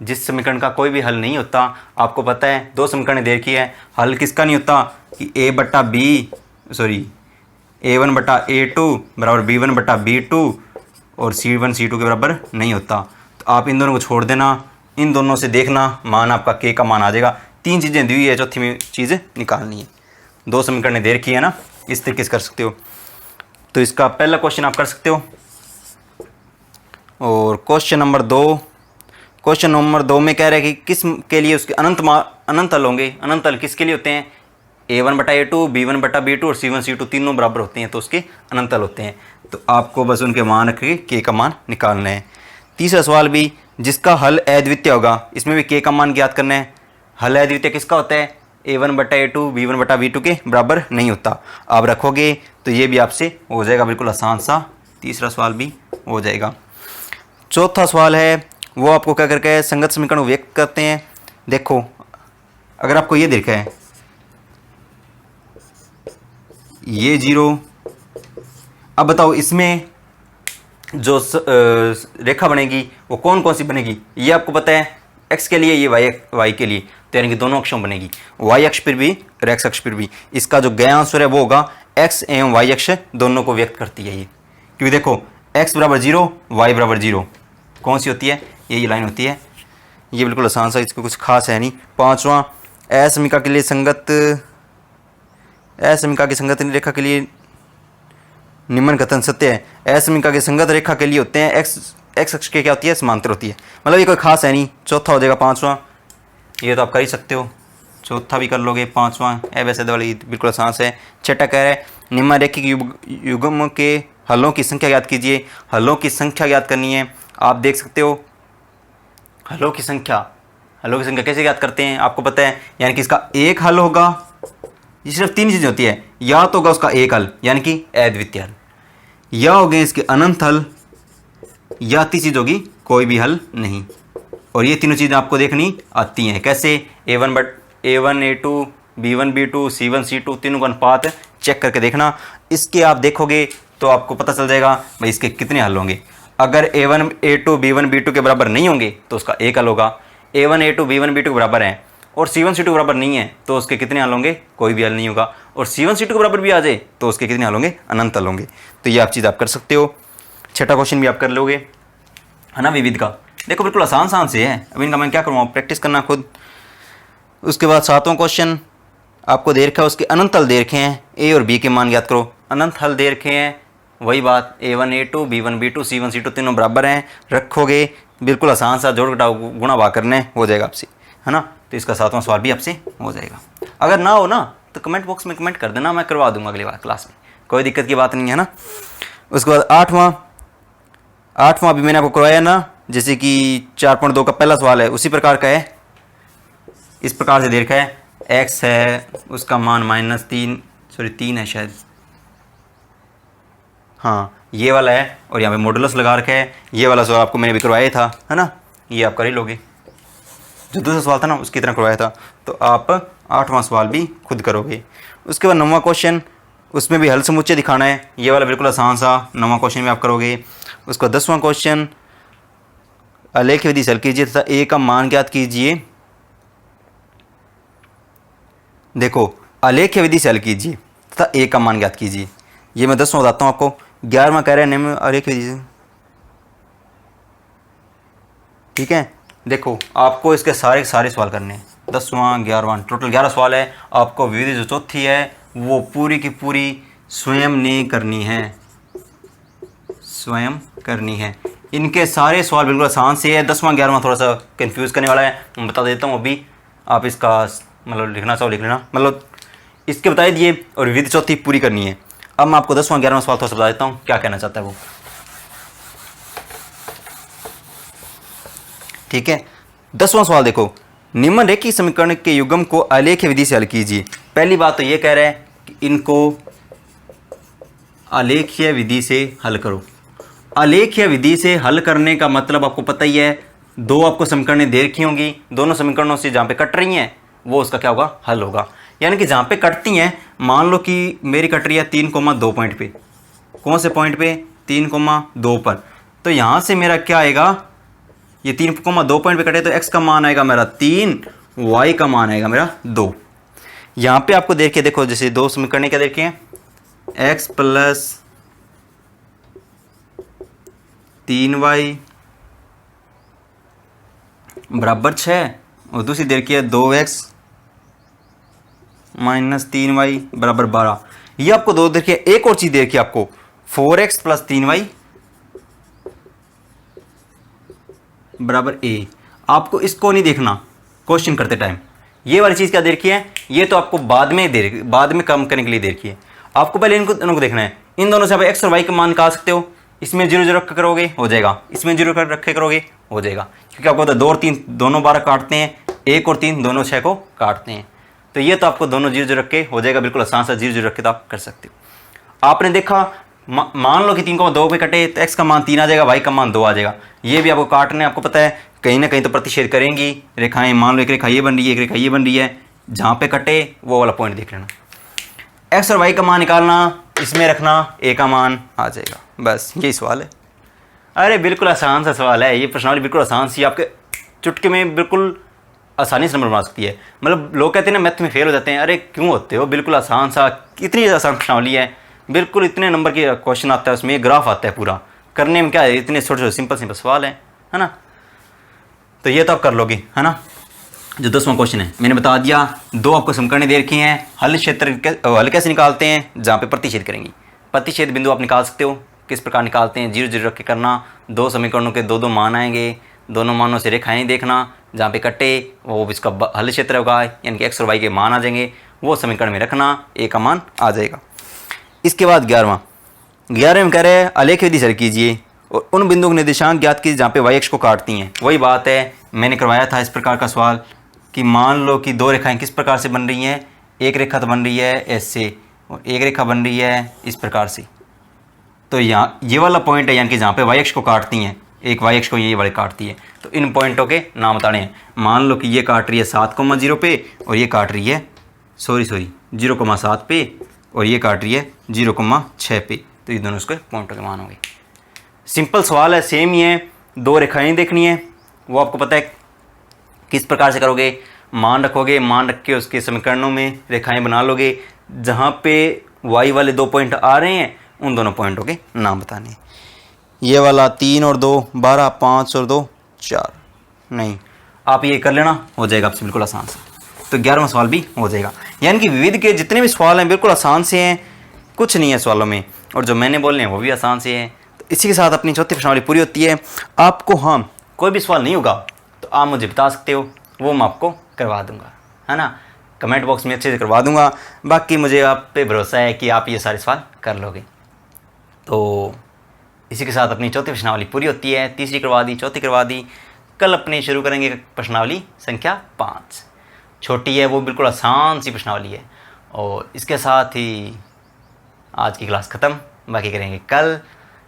जिस समीकरण का कोई भी हल नहीं होता। आपको पता है 2 समीकरण दे रखी है, हल किसका नहीं होता कि A/A2 बराबर B1/B2 और C1 C2 के बराबर नहीं होता। तो आप इन दोनों को छोड़ देना, इन दोनों से देखना मान आपका के का मान आ जाएगा। 3 चीज़ें दी हुई है, चौथी में चीज़ें निकालनी है। 2 समीकरण दे रखी है ना, इस तरीके से कर सकते हो। तो इसका पहला क्वेश्चन आप कर सकते हो। और क्वेश्चन नंबर 2 में कह रहा है कि किस के लिए उसके अनंत हल होंगे। अनंत हल किसके लिए होते हैं, A1/A2 B1/B2 और C1 C2 तीनों बराबर होते हैं, तो उसके अनंत हल होते हैं। तो आपको बस उनके मान रख के के का मान निकालना है। तीसरा सवाल भी, जिसका हल अद्वितीय होगा, इसमें भी के का मान ज्ञात करना है। हल अद्वितीय किसका होता है, A1/A2 B1/B2 के बराबर नहीं होता। आप रखोगे तो ये भी आपसे हो जाएगा, बिल्कुल आसान सा तीसरा सवाल भी हो जाएगा। चौथा सवाल है वो आपको क्या करके संगत समीकरण व्यक्त करते हैं। देखो अगर आपको ये देखा है ये 0, अब बताओ इसमें जो रेखा बनेगी वो कौन कौन सी बनेगी। ये आपको पता है x के लिए, ये y के लिए, तो यानी कि दोनों अक्षों बनेगी, y अक्ष पर भी और x अक्ष पर भी। इसका जो ज्ञेय आंसर है वो होगा x एवं y अक्ष दोनों को व्यक्त करती है ये, क्योंकि देखो x बराबर 0 y बराबर 0 कौन सी होती है, ये लाइन होती है। ये बिल्कुल आसान सा, इसको कुछ खास है नहीं। पांचवा, असमीका के लिए असमीका की संगत रेखा के लिए निम्न कथन सत्य है। असमीका की संगत रेखा के लिए होते हैं एक्स अक्ष के क्या होती है, समांतर होती है। मतलब ये कोई खास है नहीं। चौथा हो जाएगा पांचवा, ये तो आप कर ही सकते हो, चौथा भी कर लोगे। पांचवा वैसे वाली बिल्कुल आसान है। छठा कह रहा है निम्नरेखिक युग्म के हलों की संख्या ज्ञात कीजिए। हलों की संख्या ज्ञात करनी है। आप देख सकते हो हलों की संख्या कैसे ज्ञात करते हैं, आपको पता है, यानी कि इसका एक हल होगा। ये सिर्फ 3 चीज़ें होती है, या तो होगा उसका एक हल यानी कि अद्वितीय हल, या हो गए इसके अनंत हल, या तीसरी चीज़ होगी कोई भी हल नहीं। और ये तीनों चीज़ें आपको देखनी आती हैं। कैसे, A1A2 B1B2 C1 C2 तीनों का अनुपात चेक करके देखना। इसके आप देखोगे तो आपको पता चल जाएगा भाई इसके कितने हल होंगे। अगर A1A2 B1B2 के बराबर नहीं होंगे तो उसका एक हल होगा। A1A2 B1B2 के बराबर हैं और C1 C2 के बराबर नहीं है तो उसके कितने हल होंगे, कोई भी हल नहीं होगा। और C1 C2 के बराबर भी आ जाए तो उसके कितने हल होंगे, अनंत हल होंगे। तो ये आप चीज़ आप कर सकते हो। छठा क्वेश्चन भी आप कर लोगे, है ना, विविध का। देखो बिल्कुल आसान से है, अब इनका मैं क्या करूँगा, प्रैक्टिस करना खुद। उसके बाद 7वां क्वेश्चन आपको दे रखा है, उसके अनंत हल दे रखे हैं, ए और बी के मान ज्ञात करो। अनंत हल दे रखे हैं, वही बात, A1A2 B1B2 C1 C2 तीनों बराबर हैं, रखोगे बिल्कुल आसान सा, जोड़ घटाओ गुणा भाग करने हो जाएगा आपसे, है ना। तो इसका 7वां सवाल भी आपसे हो जाएगा। अगर ना हो ना तो कमेंट बॉक्स में कमेंट कर देना, मैं करवा दूंगा अगली बार क्लास में, कोई दिक्कत की बात नहीं है ना। उसके बाद 8वां भी मैंने आपको करवाया ना, जैसे कि 4.2 का पहला सवाल है उसी प्रकार का है। इस प्रकार से दे रखा है x है, उसका मान -3 है शायद, हाँ ये वाला है, और यहाँ पे मॉडुलस लगा रखा है। ये वाला सवाल आपको मैंने भी करवाया था, है ना, ये आप कर ही लोगे। जो दूसरा सवाल था ना उसकी तरह करवाया था, तो आप 8वां सवाल भी खुद करोगे। उसके बाद 9वां क्वेश्चन, उसमें भी हल समुच्चय दिखाना है, ये वाला बिल्कुल आसान सा 9वां क्वेश्चन भी आप करोगे। उसका 10वां क्वेश्चन, आलेख विधि से हल कीजिए तथा ए का मान ज्ञात कीजिए। देखो आलेख विधि से हल कीजिए तथा ए का मान ज्ञात कीजिए, ये मैं 10वां बताता हूँ आपको। 11वां कह रहे हैं निम्न आलेख विधि से, ठीक है। देखो आपको इसके सारे सवाल करने हैं, 10वां 11वां टोटल 11 सवाल है। आपको विधि जो चौथी है वो पूरी की पूरी स्वयं ने करनी है, स्वयं करनी है। इनके सारे सवाल बिल्कुल आसान से है। 10वां 11वां थोड़ा सा कंफ्यूज करने वाला है, मैं बता देता हूँ अभी। आप इसका मतलब लिखना चाहो लिख लेना, मतलब इसके बता दिए और विधि चौथी पूरी करनी है। अब मैं आपको 10वां 11वां सवाल थोड़ा सा बता देता हूँ क्या कहना चाहता है वो। ठीक है, 10वां सवाल देखो, निम्नलिखित समीकरण के युग्म को आलेख्य विधि से हल कीजिए। पहली बात तो ये कह रहा है कि इनको आलेख्य विधि से हल करो। आलेख्य विधि से हल करने का मतलब आपको पता ही है, दो आपको समीकरणें दे रखी होंगी, दोनों समीकरणों से जहाँ पे कट रही हैं वो उसका क्या होगा, हल होगा। यानी कि जहाँ पे कटती हैं, मान लो कि मेरी कट रही है 3,2 पॉइंट पे, कौन से पॉइंट पे, 3,2 पर, तो यहाँ से मेरा क्या आएगा, ये 3,2 पॉइंट पे कटे तो x का मान आएगा मेरा 3, y का मान आएगा मेरा 2। यहाँ पे आपको देखिए, देखो जैसे दो समीकरण क्या देखे हैं, x प्लस 3y बराबर 6 और दूसरी देखिए 2x माइनस 3y बराबर 12। ये आपको दो देखिए, एक और चीज़ देखिए आपको 4x प्लस 3y बराबर a। आपको इसको नहीं देखना क्वेश्चन करते टाइम, ये वाली चीज़ क्या देखी है, ये तो आपको बाद में कम करने के लिए देखिए। आपको पहले इनको देखना है। इन दोनों से आप x और y का मान निकाल सकते हो। इसमें 0 0 रख करोगे हो जाएगा, इसमें 0 रखे करोगे हो जाएगा, क्योंकि आपको पता है 2 और 3 दोनों 12 काटते हैं, 1 और 3 दोनों 6 को काटते हैं। तो ये तो आपको दोनों 0 0 रख के हो जाएगा, बिल्कुल आसान सा 0 0 रख के तो आप कर सकते हो। आपने देखा मान लो कि 3,2 पे कटे तो x का मान 3 आ जाएगा, y का मान 2 आ जाएगा। ये भी आपको काटने, आपको पता है कहीं ना कहीं तो प्रतिच्छेद करेंगी रेखाएं। मान लो एक रेखा ये बन रही है, एक रेखा ये बन रही है, जहाँ पे कटे वो वाला पॉइंट देख लेना। x और y का मान निकालना, इसमें रखना, a का मान आ जाएगा। बस यही सवाल है। अरे बिल्कुल आसान सा सवाल है ये, प्रश्नावली बिल्कुल आसान सी, आपके चुटके में बिल्कुल आसानी से नंबर बना सकती है। मतलब लोग कहते हैं ना मैथ में फेल हो जाते हैं, अरे क्यों होते हो, बिल्कुल आसान सा, इतनी आसान प्रश्नावली है, बिल्कुल इतने नंबर के क्वेश्चन आता है उसमें, ग्राफ आता है पूरा, करने में क्या है, इतने छोटे छोटे सिंपल सवाल है ना। तो ये तो आप कर लोगे, है ना। जो 10वां क्वेश्चन है मैंने बता दिया, दो आपको समीकरण दे रखी हैं, हल कैसे निकालते हैं, जहाँ पे प्रतिच्छेद करेंगी। प्रतिच्छेद बिंदु आप निकाल सकते हो, किस प्रकार निकालते हैं, 0 0 रख के करना, दो समीकरणों के 2 2 मान आएंगे, दोनों मानों से रेखाएं देखना, जहाँ पे कटे वो इसका हल क्षेत्र होगा, यानी कि x और y के मान आ जाएंगे, वो समीकरण में रखना, a का मान आ जाएगा। इसके बाद 11वें में कह रहे हैं आलेख विधि से हल कीजिए और उन बिंदुओं के निर्देशांक ज्ञात कीजिए जहाँ पे y अक्ष को काटती हैं। वही बात है, मैंने करवाया था इस प्रकार का सवाल कि मान लो कि दो रेखाएं किस प्रकार से बन रही हैं, एक रेखा तो बन रही है ऐसे और एक रेखा बन रही है इस प्रकार से। तो यहाँ ये वाला पॉइंट है, यानी कि जहाँ पे y अक्ष को काटती हैं, एक y अक्ष को ये वाली काटती है, तो इन पॉइंटों के नाम बताने हैं। मान लो कि ये काट रही है 7,0 पे और ये काट रही है 0,7 पे और ये काट रही है 0,6 पे, तो ये दोनों उसके पॉइंटों के मान होंगे। सिंपल सवाल है, सेम ही है, दो रेखाएं देखनी है, वो आपको पता है किस प्रकार से करोगे, मान रखोगे, मान रख के उसके समीकरणों में रेखाएं बना लोगे, जहाँ पे y वाले 2 पॉइंट आ रहे हैं उन दोनों पॉइंटों के नाम बताने हैं। ये वाला 3 और 2 12, 5 और 2 4, नहीं आप ये कर लेना, हो जाएगा आपसे बिल्कुल आसान से। तो 11वां सवाल भी हो जाएगा। यानी कि विविध के जितने भी सवाल हैं बिल्कुल आसान से हैं, कुछ नहीं है सवालों में, और जो मैंने बोलने हैं वो भी आसान से हैं। तो इसी के साथ अपनी चौथी प्रश्नावली पूरी होती है। आपको हाँ कोई भी सवाल नहीं होगा तो आप मुझे बता सकते हो, वो मैं आपको करवा दूँगा, है ना, कमेंट बॉक्स में अच्छे से करवा दूँगा। बाकी मुझे आप पे भरोसा है कि आप ये सारे सवाल कर लोगे। तो इसी के साथ अपनी चौथी प्रश्नावली पूरी होती है। तीसरी करवा दी, चौथी करवा दी। कल अपने शुरू करेंगे प्रश्नावली संख्या 5, छोटी है वो, बिल्कुल आसान सी प्रश्नावली है। और इसके साथ ही आज की क्लास ख़त्म, बाकी करेंगे कल।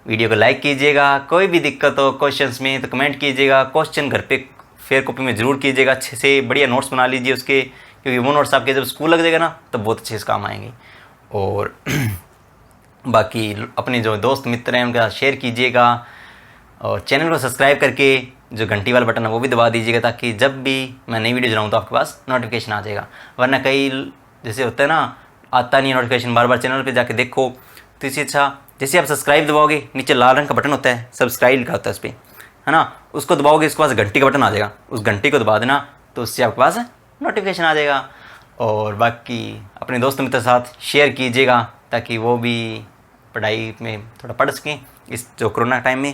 वीडियो को लाइक कीजिएगा, कोई भी दिक्कत हो क्वेश्चंस में तो कमेंट कीजिएगा, क्वेश्चन घर पे फेयर कॉपी में ज़रूर कीजिएगा, अच्छे से बढ़िया नोट्स बना लीजिए उसके, क्योंकि वो नोट्स आपके जब स्कूल लग जाएगा ना तब बहुत अच्छे से काम आएंगे। और बाकी अपने जो दोस्त मित्र हैं उनके साथ शेयर कीजिएगा, और चैनल को सब्सक्राइब करके जो घंटी वाला बटन है वो भी दबा दीजिएगा, ताकि जब भी मैं नई वीडियो बनाऊँ तो आपके पास नोटिफिकेशन आ जाएगा। वरना कई जैसे होता है ना, आता नहीं है नोटिफिकेशन, बार बार चैनल पे जाके देखो। तो इससे अच्छा जैसे आप सब्सक्राइब दबाओगे, नीचे लाल रंग का बटन होता है, सब्सक्राइब लिखा होता है उस पर, है ना, उसको दबाओगे, इसके पास घंटी का बटन आ जाएगा, उस घंटी को दबा देना, तो उससे आपके पास नोटिफिकेशन आ जाएगा। और बाकी अपने दोस्तों मित्र के साथ शेयर कीजिएगा, ताकि वो भी पढ़ाई में थोड़ा पढ़ सकें इस जो कोरोना टाइम में।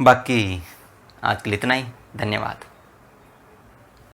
बाकी आज के लिए इतना ही, धन्यवाद।